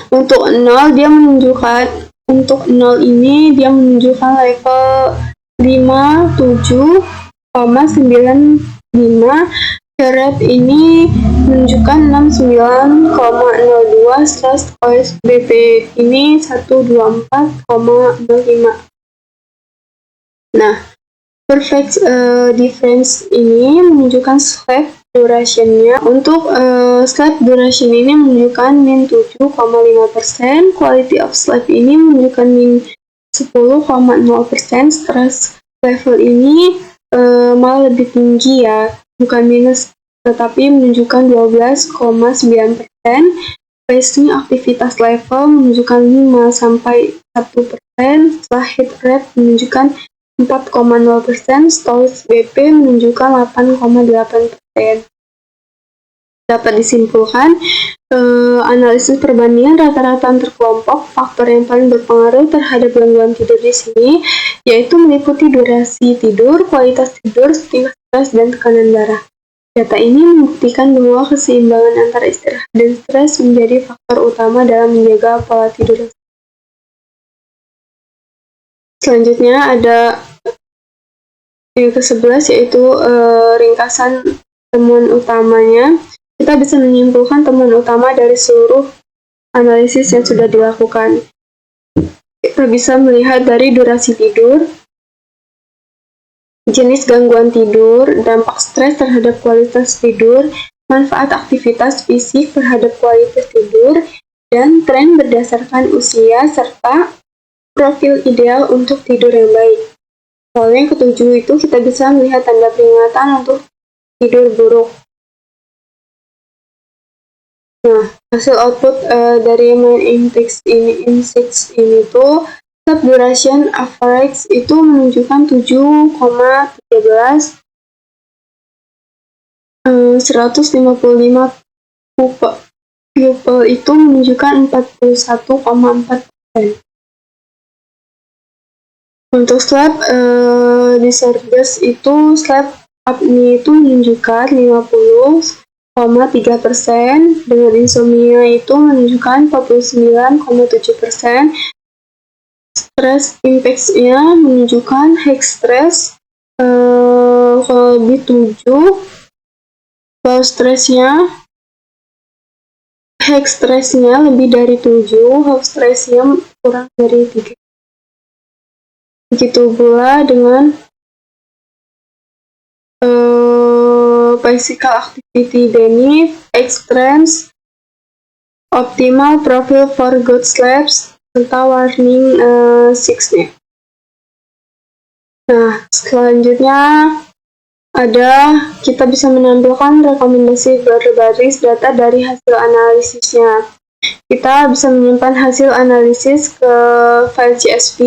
Untuk 0 dia menunjukkan ini dia menunjukkan level 57,95. Caret ini menunjukkan 69,02/OSBP ini 124,05. Nah, perfect difference ini menunjukkan sleep duration-nya. Untuk sleep duration ini menunjukkan min 7,5%, quality of sleep ini menunjukkan min 10,0%, stress level ini malah lebih tinggi ya, bukan minus, tetapi menunjukkan 12,9%. Racing aktivitas level menunjukkan 5-1%, setelah heat rate menunjukkan 4,0%, storage BP menunjukkan 8,8%. Dapat disimpulkan, analisis perbandingan rata-rata antar kelompok, faktor yang paling berpengaruh terhadap gangguan tidur di sini yaitu meliputi durasi tidur, kualitas tidur, tingkat stres, dan tekanan darah. Data ini membuktikan bahwa keseimbangan antara istirahat dan stres menjadi faktor utama dalam menjaga pola tidur. Selanjutnya ada yang ke-11 yaitu ringkasan temuan utamanya. Kita bisa menyimpulkan temuan utama dari seluruh analisis yang sudah dilakukan. Kita bisa melihat dari durasi tidur, jenis gangguan tidur, dampak stres terhadap kualitas tidur, manfaat aktivitas fisik terhadap kualitas tidur, dan tren berdasarkan usia serta profil ideal untuk tidur yang baik. Lalu yang ketujuh itu kita bisa melihat tanda peringatan untuk tidur buruk. Nah, hasil output dari main index ini tuh sleep duration average itu menunjukkan 7,13, 155 pupil itu menunjukkan 41,4%. Untuk sleep disorders itu sleep apnea itu menunjukkan 50,3%, dengan insomnia itu menunjukkan 49,7%. Stress impacts-nya menunjukkan high stress lebih 7, low stress-nya high stress-nya lebih dari 7, low stress-nya kurang dari 3. Begitu pula dengan physical activity benefit, extremes, optimal profile for good sleeps, serta warning 6-nya. Nah, selanjutnya kita bisa menampilkan rekomendasi berbaris data dari hasil analisisnya. Kita bisa menyimpan hasil analisis ke file CSV.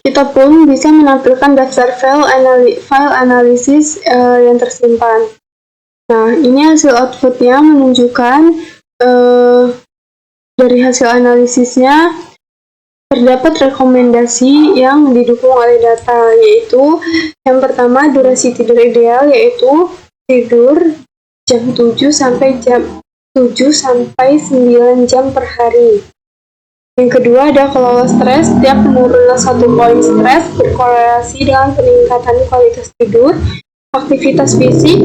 Kita pun bisa menampilkan daftar file analisis yang tersimpan. Nah, ini hasil outputnya menunjukkan dari hasil analisisnya terdapat rekomendasi yang didukung oleh data, yaitu yang pertama durasi tidur ideal yaitu tidur jam 7 sampai 9 jam per hari. Yang kedua ada kelola stres. Setiap penurunan 1 poin stres berkorelasi dengan peningkatan kualitas tidur. Aktivitas fisik,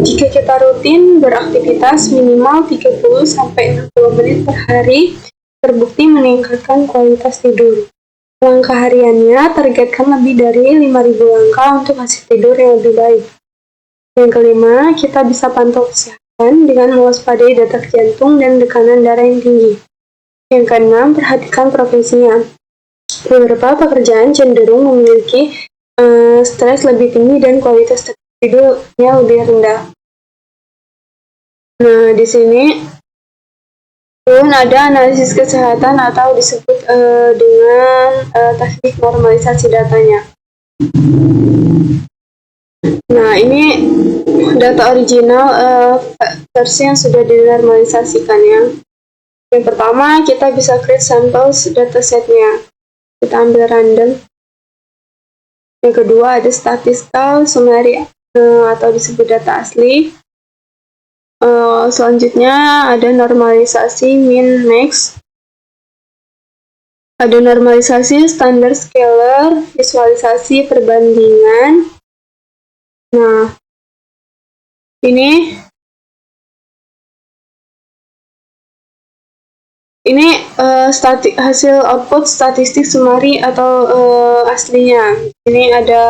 jika kita rutin beraktivitas minimal 30-60 menit per hari, terbukti meningkatkan kualitas tidur. Langkah hariannya targetkan lebih dari 5.000 langkah untuk hasil tidur yang lebih baik. Yang kelima, kita bisa pantau kesehatan dengan mewaspadai detak jantung dan tekanan darah yang tinggi. Yang keenam, perhatikan profesinya. Beberapa pekerjaan cenderung memiliki stres lebih tinggi dan kualitas tidurnya lebih rendah. Nah, di sini pun ada analisis kesehatan atau disebut dengan teknik normalisasi datanya. Nah, ini data original versi yang sudah dinormalisasikan ya. Yang pertama, kita bisa create samples datasetnya. Kita ambil random. Yang kedua, ada statistical summary atau disebut data asli. Selanjutnya ada normalisasi min max. Ada normalisasi standar scalar, visualisasi perbandingan. Nah, ini hasil output statistik summary atau aslinya. Ini ada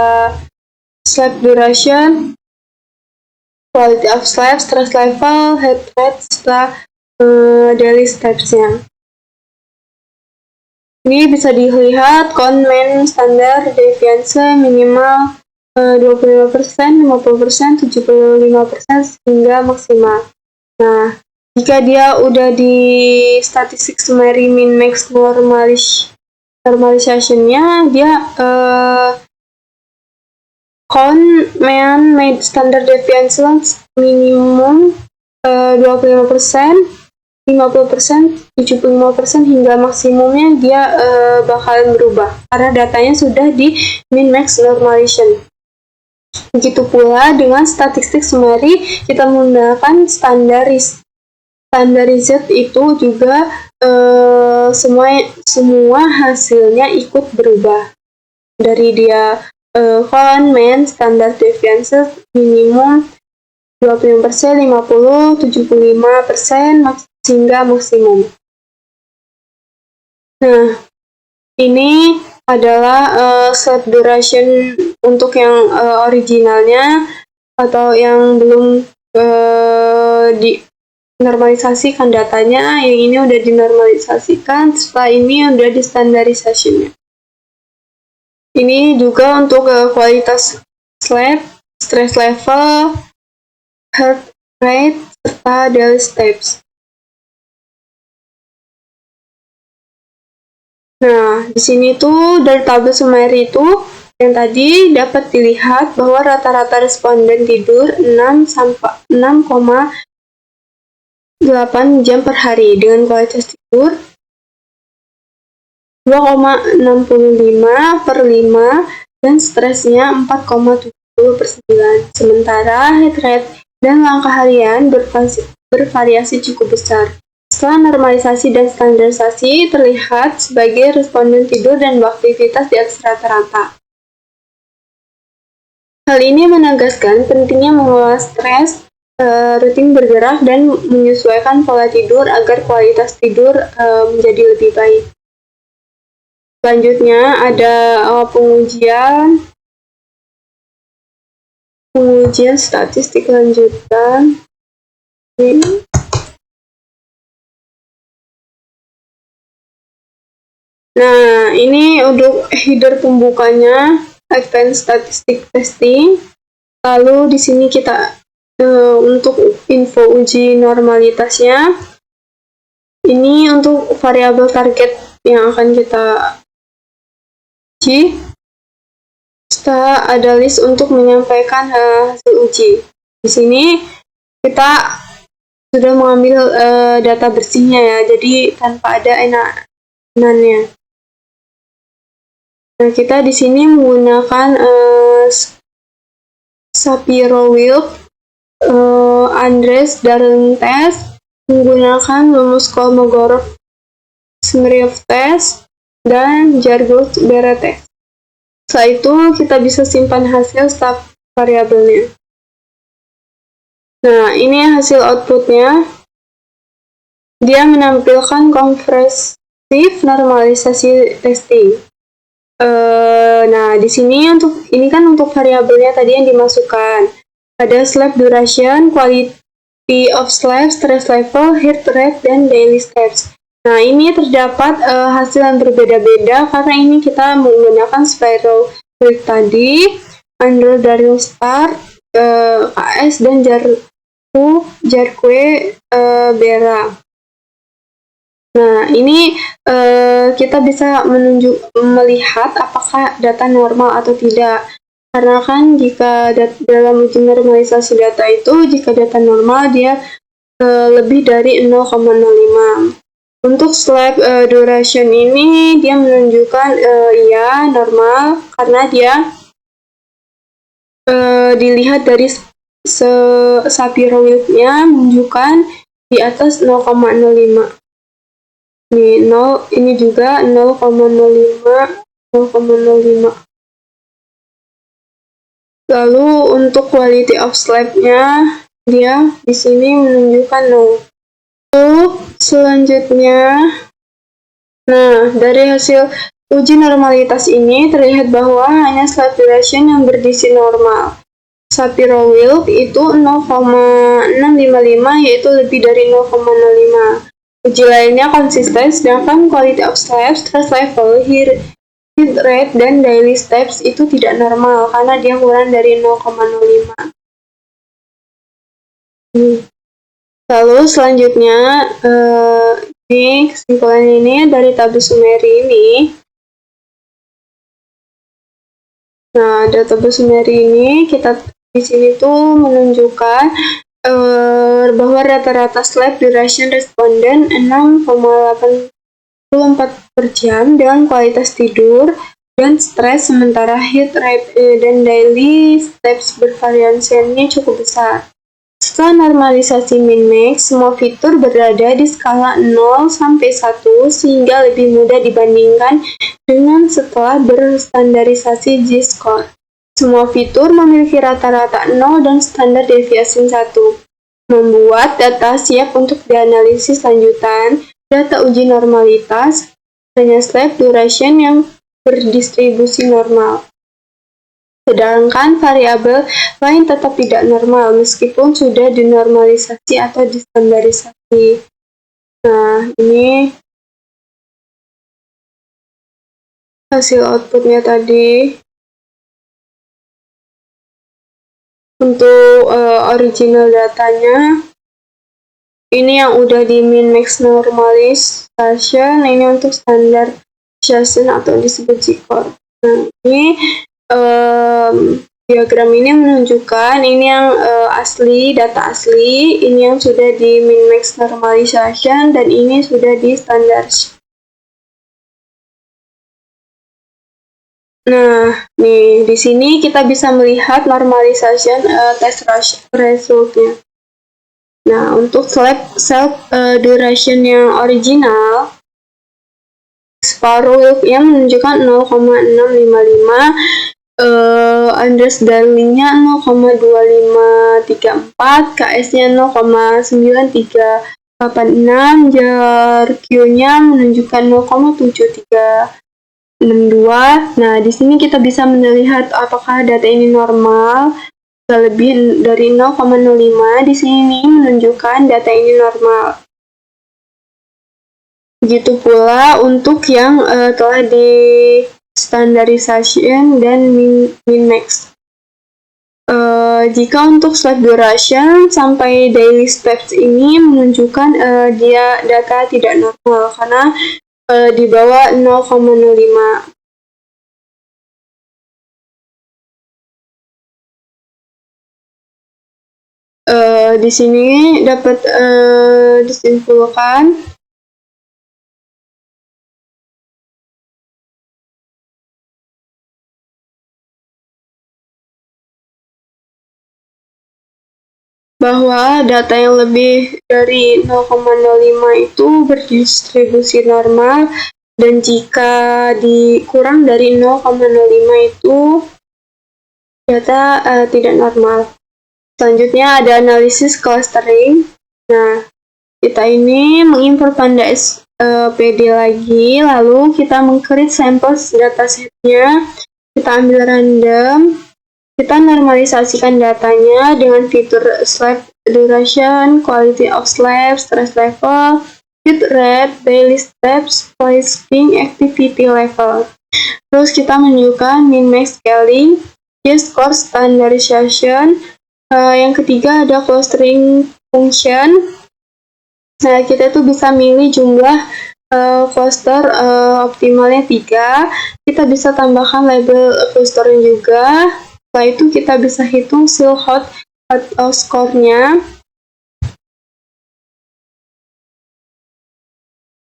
sleep duration, quality of sleep, stress level, heart rate, serta daily steps-nya. Ini bisa dilihat Kahneman standar deviance minimal 25%, 50%, 75% hingga maksimal. Nah, jika dia udah di statistik summary min max normalization-nya, dia Kahneman made standard deviance minimum 25%, 50%, 75% hingga maksimumnya dia bakalan berubah karena datanya sudah di min max normalization. Begitu pula dengan statistik summary, kita menggunakan standarized itu juga semua hasilnya ikut berubah. Dari dia Kahneman standard deviance minimum 25%, 50%, 75% hingga maksimum. Nah, ini adalah sleep duration untuk yang originalnya atau yang belum dinormalisasikan datanya. Yang ini udah dinormalisasikan, setelah ini udah di standarisasinya. Ini juga untuk kualitas sleep, stress level, heart rate, serta daily steps. Nah, di sini tuh dari tabel summary itu yang tadi dapat dilihat bahwa rata-rata responden tidur 6,8 jam per hari dengan kualitas tidur 2,65 per 5 dan stresnya 4,70 per 9. Sementara heart rate dan langkah harian bervariasi cukup besar. Setelah normalisasi dan standarisasi, terlihat sebagai responden tidur dan beraktivitas di atas rata-rata. Hal ini menegaskan pentingnya mengelola stres, rutin bergerak, dan menyesuaikan pola tidur agar kualitas tidur menjadi lebih baik. Selanjutnya ada pengujian statistik lanjutan. Nah, ini untuk header pembukanya, advanced statistic testing. Lalu di sini kita untuk info uji normalitasnya. Ini untuk variabel target yang akan kita uji. Setelah ada list untuk menyampaikan hasil uji. Di sini kita sudah mengambil data bersihnya ya, jadi tanpa ada enaknya. Nah, kita di sini menggunakan Shapiro-Wilk, Andres Darling test, menggunakan Kolmogorov-Smirnov test, dan Jargos-Bera test. Setelah itu kita bisa simpan hasil setiap variabelnya. Nah, ini hasil outputnya. Dia menampilkan kompresif normalisasi testing. Nah, di sini ini kan untuk variabelnya tadi yang dimasukkan. Ada sleep duration, quality of sleep, stress level, heart rate, dan daily steps. Nah, ini terdapat hasil yang berbeda-beda karena ini kita menggunakan Shapiro-Wilk tadi, Andrew Darling Star, KS, dan Jarque-Bera. Nah, ini kita bisa melihat apakah data normal atau tidak. Karena kan jika dalam uji normalisasi data itu, jika data normal dia lebih dari 0,05. Untuk sleep duration ini dia menunjukkan iya normal karena dia dilihat dari Shapiro Wilk-nya menunjukkan di atas 0,05. Nih, 0, ini juga 0,05, 0,05. Lalu untuk quality of slab-nya, dia di sini menunjukkan 0. Lalu selanjutnya, nah dari hasil uji normalitas ini terlihat bahwa hanya slab duration yang berdisi normal. Shapiro-Wilk itu 0,655, yaitu lebih dari 0,05. Uji lainnya konsisten, sedangkan quality of slab, stress level, heat rate, dan daily steps itu tidak normal karena dia kurang dari 0,05. Lalu selanjutnya, ini kesimpulan ini dari tabel Sumeri ini. Nah, dari tabel Sumeri ini kita di sini tuh menunjukkan bahwa rata-rata slab duration responden 6,84 per jam dengan kualitas tidur dan stres, sementara heat rate dan daily steps bervariasinya cukup besar. Setelah normalisasi min-max, semua fitur berada di skala 0 sampai 1 sehingga lebih mudah dibandingkan dengan setelah berstandarisasi Z-score. Semua fitur memiliki rata-rata 0 dan standar deviasi 1, membuat data siap untuk dianalisis lanjutan. Data uji normalitas hanya slab duration yang berdistribusi normal. Sedangkan variabel lain tetap tidak normal meskipun sudah dinormalisasi atau distandarisasi. Nah, ini hasil outputnya tadi. Untuk original datanya, ini yang udah di min-max normalization, ini untuk standardization atau disebut Z-score. Nah, ini diagram ini menunjukkan ini yang asli, data asli, ini yang sudah di min-max normalization, dan ini sudah di standar. Nah, nih di sini kita bisa melihat normalization test resultnya. Nah, untuk self duration yang original, Shapiro-Wilk yang menunjukkan 0,655, Anders Darling-nya 0,2534, KS-nya 0,9386, JRQ-nya menunjukkan 0,7362. Nah, di sini kita bisa melihat apakah data ini normal. Lebih dari 0,05, di sini menunjukkan data ini normal. Begitu pula untuk yang telah di standardization dan min-max. Jika untuk slab duration sampai daily steps ini menunjukkan dia data tidak normal karena di bawah 0,05. Di sini dapat disimpulkan bahwa data yang lebih dari 0,05 itu berdistribusi normal, dan jika dikurang dari 0,05 itu data tidak normal. Selanjutnya ada analisis clustering. Nah, kita ini mengimport Panda SPD lagi, lalu kita meng-create sampel datasetnya, kita ambil random, kita normalisasikan datanya dengan fitur slab duration, quality of slab, stress level, heat rate, daily steps, placing, activity level. Terus kita menunjukkan min-max scaling, Z-score standardization. Yang ketiga ada clustering function. Nah, kita tuh bisa milih jumlah cluster optimalnya 3. Kita bisa tambahkan label clustering juga. Setelah itu kita bisa hitung Silhouette atau score-nya.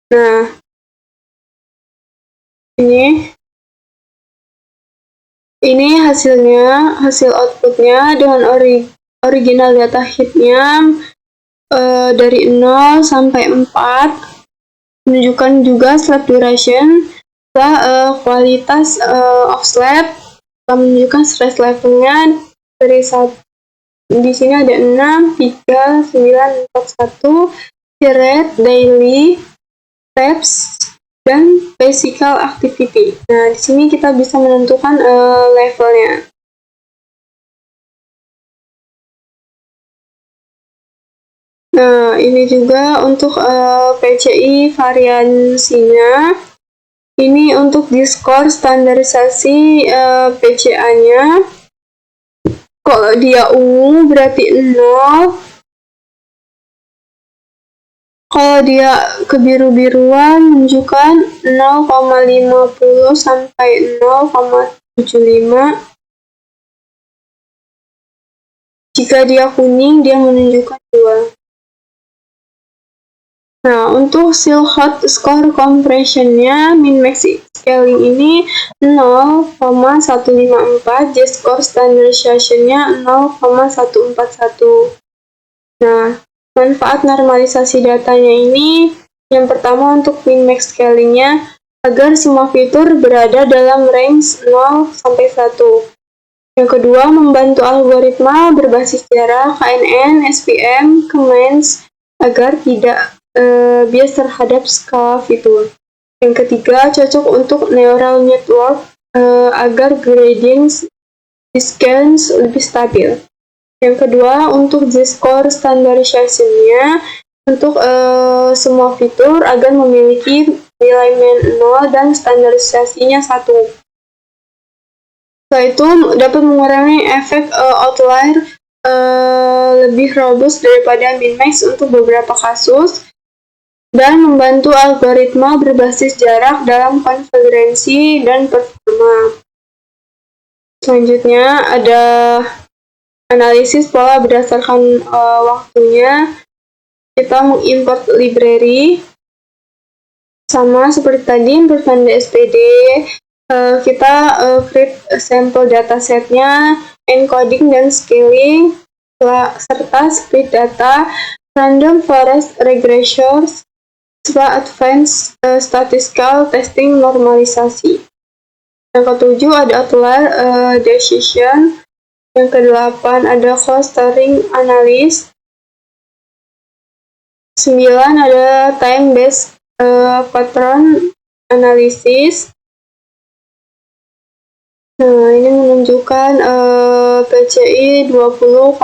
Nah, Ini hasil outputnya dengan original data heatnya dari 0 sampai 4, menunjukkan juga slab duration, kualitas of slab, menunjukkan stress levelnya dari di sini ada 6, 3, 9, 4, 1, rate, daily, steps, dan physical activity. Nah, di sini kita bisa menentukan levelnya. Nah, ini juga untuk PCI variansinya. Ini untuk di skor standarisasi PCA-nya. Kalau dia ungu berarti 0. Kalau dia kebiru-biruan menunjukkan 0,50 sampai 0,75. Jika dia kuning, dia menunjukkan 2. Nah, untuk Silhouette score compression-nya min-max scaling ini 0,154, J-score standardization-nya 0,141. Nah, manfaat normalisasi datanya ini, yang pertama untuk min-max scaling-nya, agar semua fitur berada dalam range 0 sampai 1. Yang kedua, membantu algoritma berbasis jarak, KNN, SVM, commands, agar tidak bias terhadap skala fitur. Yang ketiga, cocok untuk neural network agar gradient descent lebih stabil. Yang kedua, untuk Z-score standardization-nya untuk semua fitur agar memiliki nilai min 0 dan standarisasinya 1. Setelah itu dapat mengurangi efek outlier lebih robust daripada min-max untuk beberapa kasus, dan membantu algoritma berbasis jarak dalam konvergensi dan performa. Selanjutnya ada analisis pola berdasarkan waktunya. Kita mengimport library, sama seperti tadi import tanda SPD. Kita create sampel datasetnya, encoding dan scaling, serta split data, random forest regressors, advanced statistical testing normalisasi. Yang ketujuh ada outlier decision. Yang kedelapan ada clustering analysis. 9 ada time based pattern analysis. Nah, ini menunjukkan PCI 20,43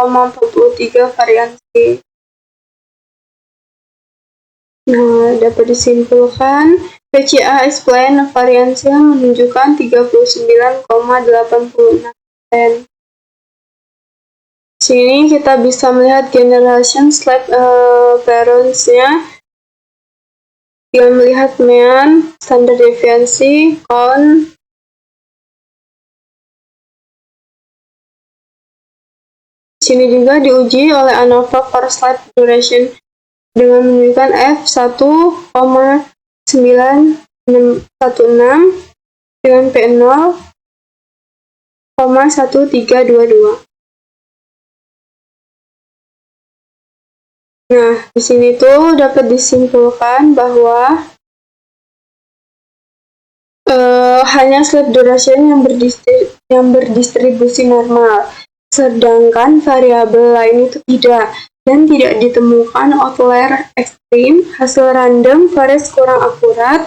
variansi. Nah, dapat disimpulkan PCA explain variansi menunjukkan 39,86%. Sini kita bisa melihat generation slab parents-nya. Kita melihat mean, standar deviasi, count. Sini juga diuji oleh ANOVA for slab duration dengan menunjukkan F1,916 dengan P0,1322. Nah, di sini tuh dapat disimpulkan bahwa hanya slab duration yang berdistribusi normal, sedangkan variabel lain itu tidak, dan tidak ditemukan outlier ekstrim, hasil random forest kurang akurat,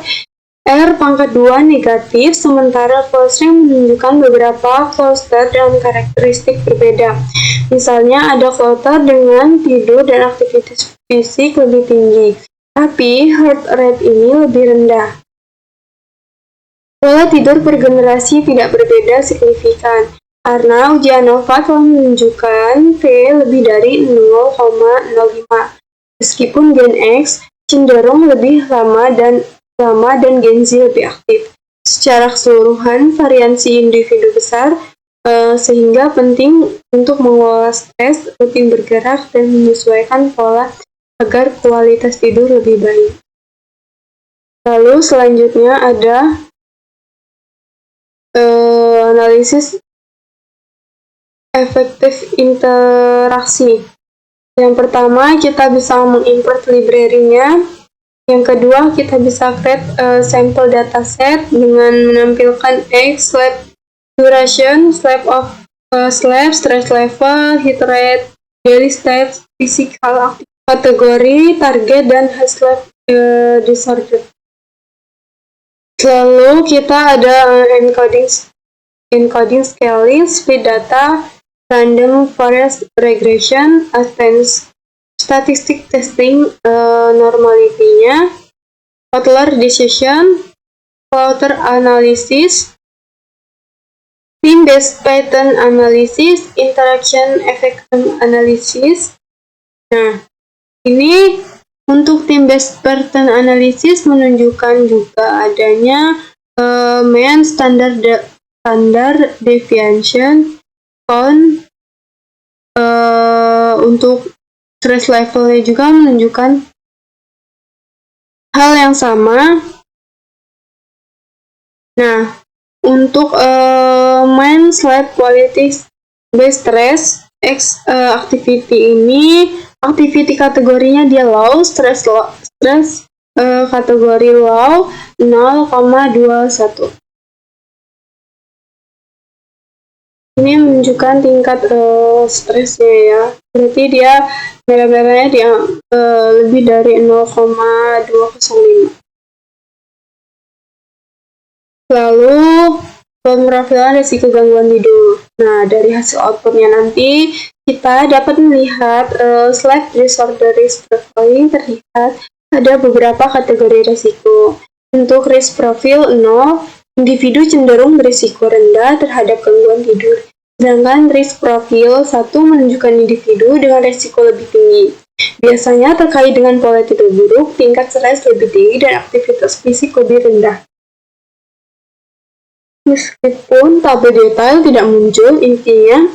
R pangkat 2 negatif, sementara clustering menunjukkan beberapa cluster dengan karakteristik berbeda. Misalnya ada cluster dengan tidur dan aktivitas fisik lebih tinggi, tapi heart rate ini lebih rendah. Pola tidur per generasi tidak berbeda signifikan, karena uji ANOVA telah menunjukkan P lebih dari 0,05, meskipun gen X cenderung lebih lama dan gen Z lebih aktif. Secara keseluruhan, variansi individu besar, sehingga penting untuk mengelola stres, rutin bergerak, dan menyesuaikan pola agar kualitas tidur lebih baik. Lalu selanjutnya ada analisis efektif interaksi. Yang pertama, kita bisa mengimport library-nya. Yang kedua, kita bisa create sampel dataset dengan menampilkan age, sleep duration, sleep, stress level, heat rate, daily steps, physical kategori, target, dan sleep disorder. Lalu kita ada encoding, scaling, speed data, random forest regression, advanced statistic testing, normality-nya, Kotler decision, Coulter analysis, team-based pattern analysis, interaction effect analysis. Nah, ini untuk team-based pattern analysis menunjukkan juga adanya mean standard deviation count. Untuk stress levelnya juga menunjukkan hal yang sama. Nah, untuk main sleep quality based stress activity ini, activity kategorinya dia low, stress kategori low 0,21. Ini menunjukkan tingkat stresnya ya. Berarti dia merah-merahnya dia lebih dari 0,205. Lalu pemrofilan risiko gangguan tidur. Nah, dari hasil outputnya nanti kita dapat melihat sleep disorder risk profiling terlihat ada beberapa kategori risiko. Untuk risk profile 0, individu cenderung berisiko rendah terhadap gangguan tidur. Sedangkan risk profile 1 menunjukkan individu dengan risiko lebih tinggi. Biasanya terkait dengan pola tidur buruk, tingkat stres lebih tinggi, dan aktivitas fisik lebih rendah. Meskipun tabel detail tidak muncul, intinya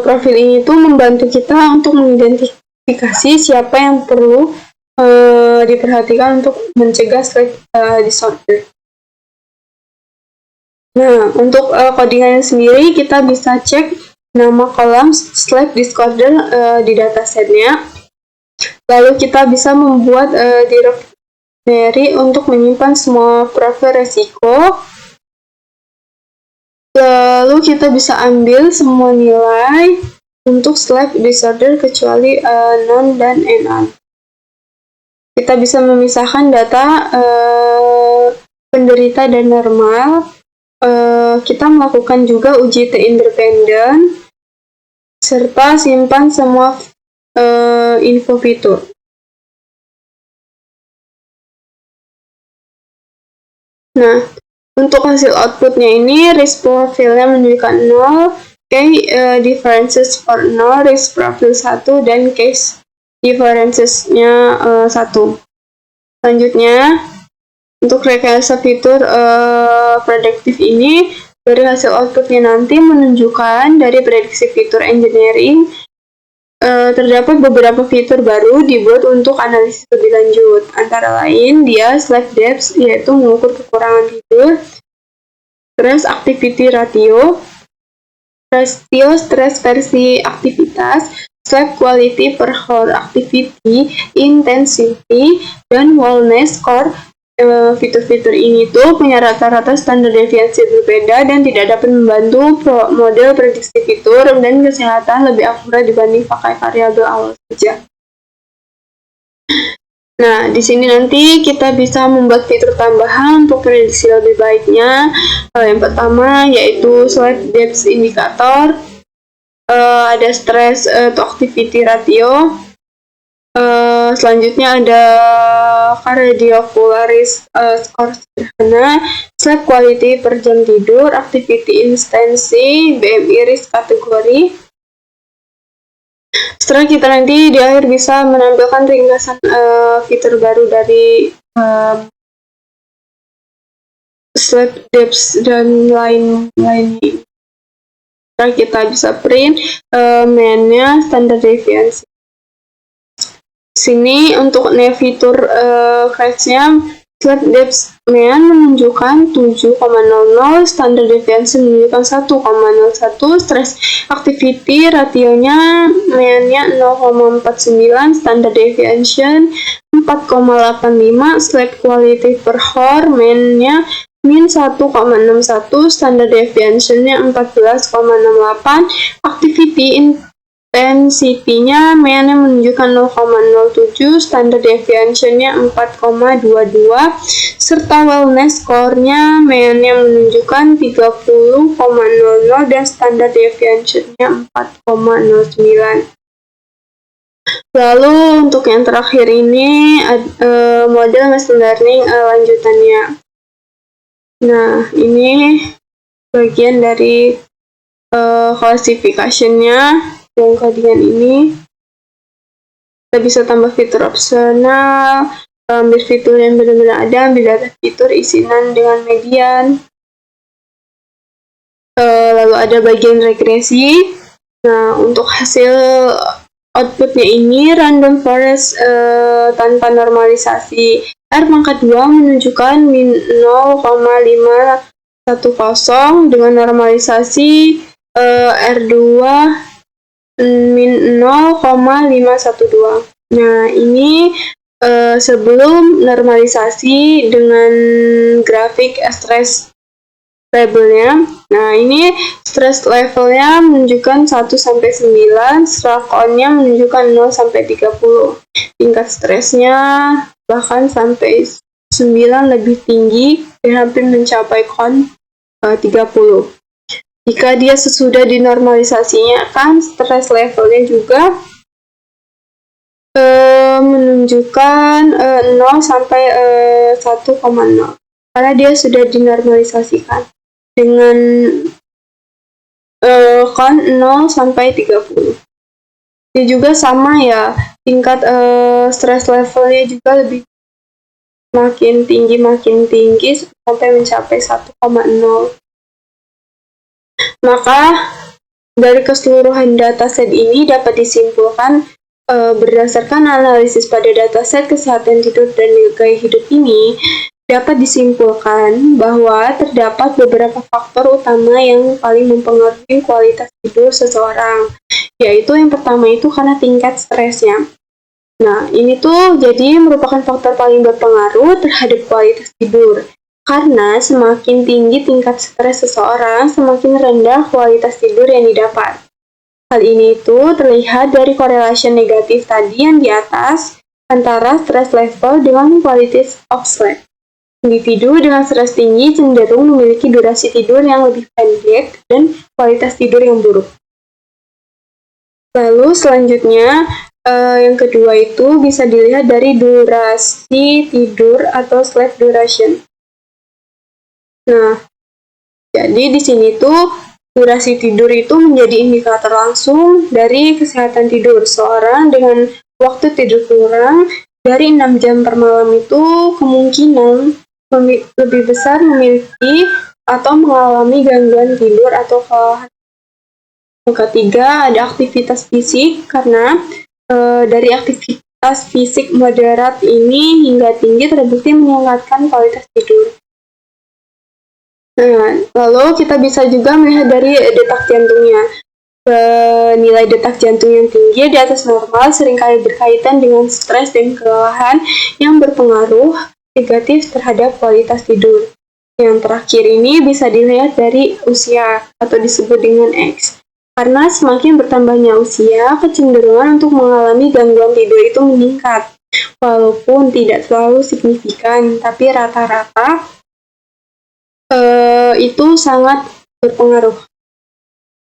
profil ini tuh membantu kita untuk mengidentifikasi siapa yang perlu diperhatikan untuk mencegah sleep disorder. Nah, untuk codingannya sendiri kita bisa cek nama kolom sleep disorder di datasetnya. Lalu kita bisa membuat directory untuk menyimpan semua profil resiko. Lalu kita bisa ambil semua nilai untuk sleep disorder kecuali non dan non. Kita bisa memisahkan data penderita dan normal. Kita melakukan juga uji T independen serta simpan semua info fitur. Nah, untuk hasil outputnya ini risk profile-nya menunjukkan 0, differences for 0, risk profile 1, dan case differences-nya 1. Selanjutnya, untuk rekayasa fitur prediktif ini, dari hasil outputnya nanti menunjukkan dari prediksi fitur engineering, terdapat beberapa fitur baru dibuat untuk analisis lebih lanjut. Antara lain, dia sleep depth, yaitu mengukur kekurangan tidur, stress activity ratio stress versi aktivitas, sleep quality per hour activity, intensity, dan wellness score. Fitur-fitur ini tuh punya rata-rata standar deviasi berbeda dan tidak dapat membantu model prediksi fitur dan kesehatan lebih akurat dibanding pakai variabel awal saja. Nah, di sini nanti kita bisa membuat fitur tambahan untuk prediksi lebih baiknya. Yang pertama yaitu sleep depth indicator, ada stress to activity ratio. Selanjutnya ada cardiovascular score sederhana, sleep quality per jam tidur, activity intensity, BMI risk kategori. Setelah kita nanti di akhir bisa menampilkan ringkasan fitur baru dari sleep depth dan lain-lainnya. Setelah kita bisa print mean-nya standar deviasi. Sini untuk fitur crash-nya Sleep depth mean menunjukkan 7,00, standard deviation menunjukkan 1,01, stress activity rasionya meannya 0,49, standard deviation 4,85, sleep quality per hour meannya min 1,61, standard deviation-nya 14,68, activity intensity-nya meannya menunjukkan 0,07, standard deviation-nya 4,22, serta wellness score-nya meannya menunjukkan 30,00 dan standard deviation-nya 4,09. Lalu untuk yang terakhir ini model machine learning lanjutannya. Nah, ini bagian dari classification-nya yang kalian ini. Kita bisa tambah fitur opsional, ambil fitur yang benar-benar ada, ambil data fitur isinan dengan median. Lalu ada bagian regresi. Nah, untuk hasil outputnya ini random forest tanpa normalisasi. R pangkat 2 menunjukkan min 0,510 dengan normalisasi R2 min 0,512. Nah, ini sebelum normalisasi dengan grafik stress labelnya. Nah, ini stress levelnya menunjukkan 1-9, strakonnya menunjukkan 0-30. Tingkat stresnya bahkan sampai 9 lebih tinggi dan hampir mencapai 30. Jika dia sesudah dinormalisasinya kan stress levelnya juga menunjukkan 0-1,0 karena dia sudah dinormalisasikan dengan kon 0-30. Ini juga sama ya, tingkat stress levelnya juga lebih makin tinggi sampai mencapai 1,0. Maka dari keseluruhan dataset ini dapat disimpulkan berdasarkan analisis pada dataset kesehatan tidur dan gaya hidup ini, dapat disimpulkan bahwa terdapat beberapa faktor utama yang paling mempengaruhi kualitas tidur seseorang, yaitu yang pertama itu karena tingkat stresnya. Nah, ini tuh jadi merupakan faktor paling berpengaruh terhadap kualitas tidur. Karena semakin tinggi tingkat stres seseorang, semakin rendah kualitas tidur yang didapat. Hal ini itu terlihat dari korelasi negatif tadi yang di atas antara stress level dengan quality of sleep. Individu dengan stres tinggi cenderung memiliki durasi tidur yang lebih pendek dan kualitas tidur yang buruk. Lalu selanjutnya, yang kedua itu bisa dilihat dari durasi tidur atau sleep duration. Nah, jadi di sini tuh durasi tidur itu menjadi indikator langsung dari kesehatan tidur. Seorang dengan waktu tidur kurang dari 6 jam per malam itu kemungkinan lebih besar memiliki atau mengalami gangguan tidur atau kelelahan. Yang ketiga, ada aktivitas fisik, karena dari aktivitas fisik moderat ini hingga tinggi terbukti meningkatkan kualitas tidur. Nah, lalu kita bisa juga melihat dari detak jantungnya. Nilai detak jantung yang tinggi di atas normal seringkali berkaitan dengan stres dan kelelahan yang berpengaruh negatif terhadap kualitas tidur. Yang terakhir ini bisa dilihat dari usia atau disebut dengan X. Karena semakin bertambahnya usia, kecenderungan untuk mengalami gangguan tidur itu meningkat. Walaupun tidak selalu signifikan, tapi rata-rata itu sangat berpengaruh.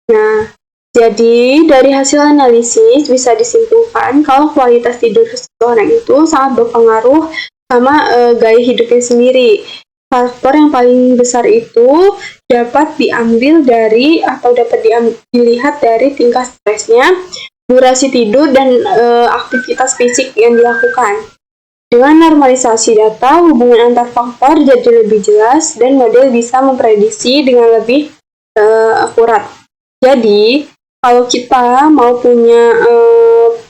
Nah, jadi dari hasil analisis bisa disimpulkan kalau kualitas tidur seseorang itu sangat berpengaruh sama gaya hidupnya sendiri. Faktor yang paling besar itu dapat diambil dari atau dapat dilihat dari tingkat stresnya, durasi tidur, dan aktivitas fisik yang dilakukan. Dengan normalisasi data, hubungan antar faktor jadi lebih jelas dan model bisa memprediksi dengan lebih akurat. Jadi, kalau kita mau punya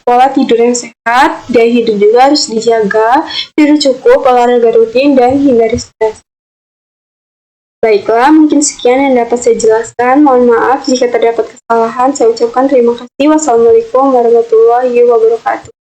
pola tidur yang sehat, gaya hidup juga harus dijaga, tidur cukup, olahraga rutin, dan hindari stres. Baiklah, mungkin sekian yang dapat saya jelaskan. Mohon maaf jika terdapat kesalahan. Saya ucapkan terima kasih. Wassalamualaikum warahmatullahi wabarakatuh.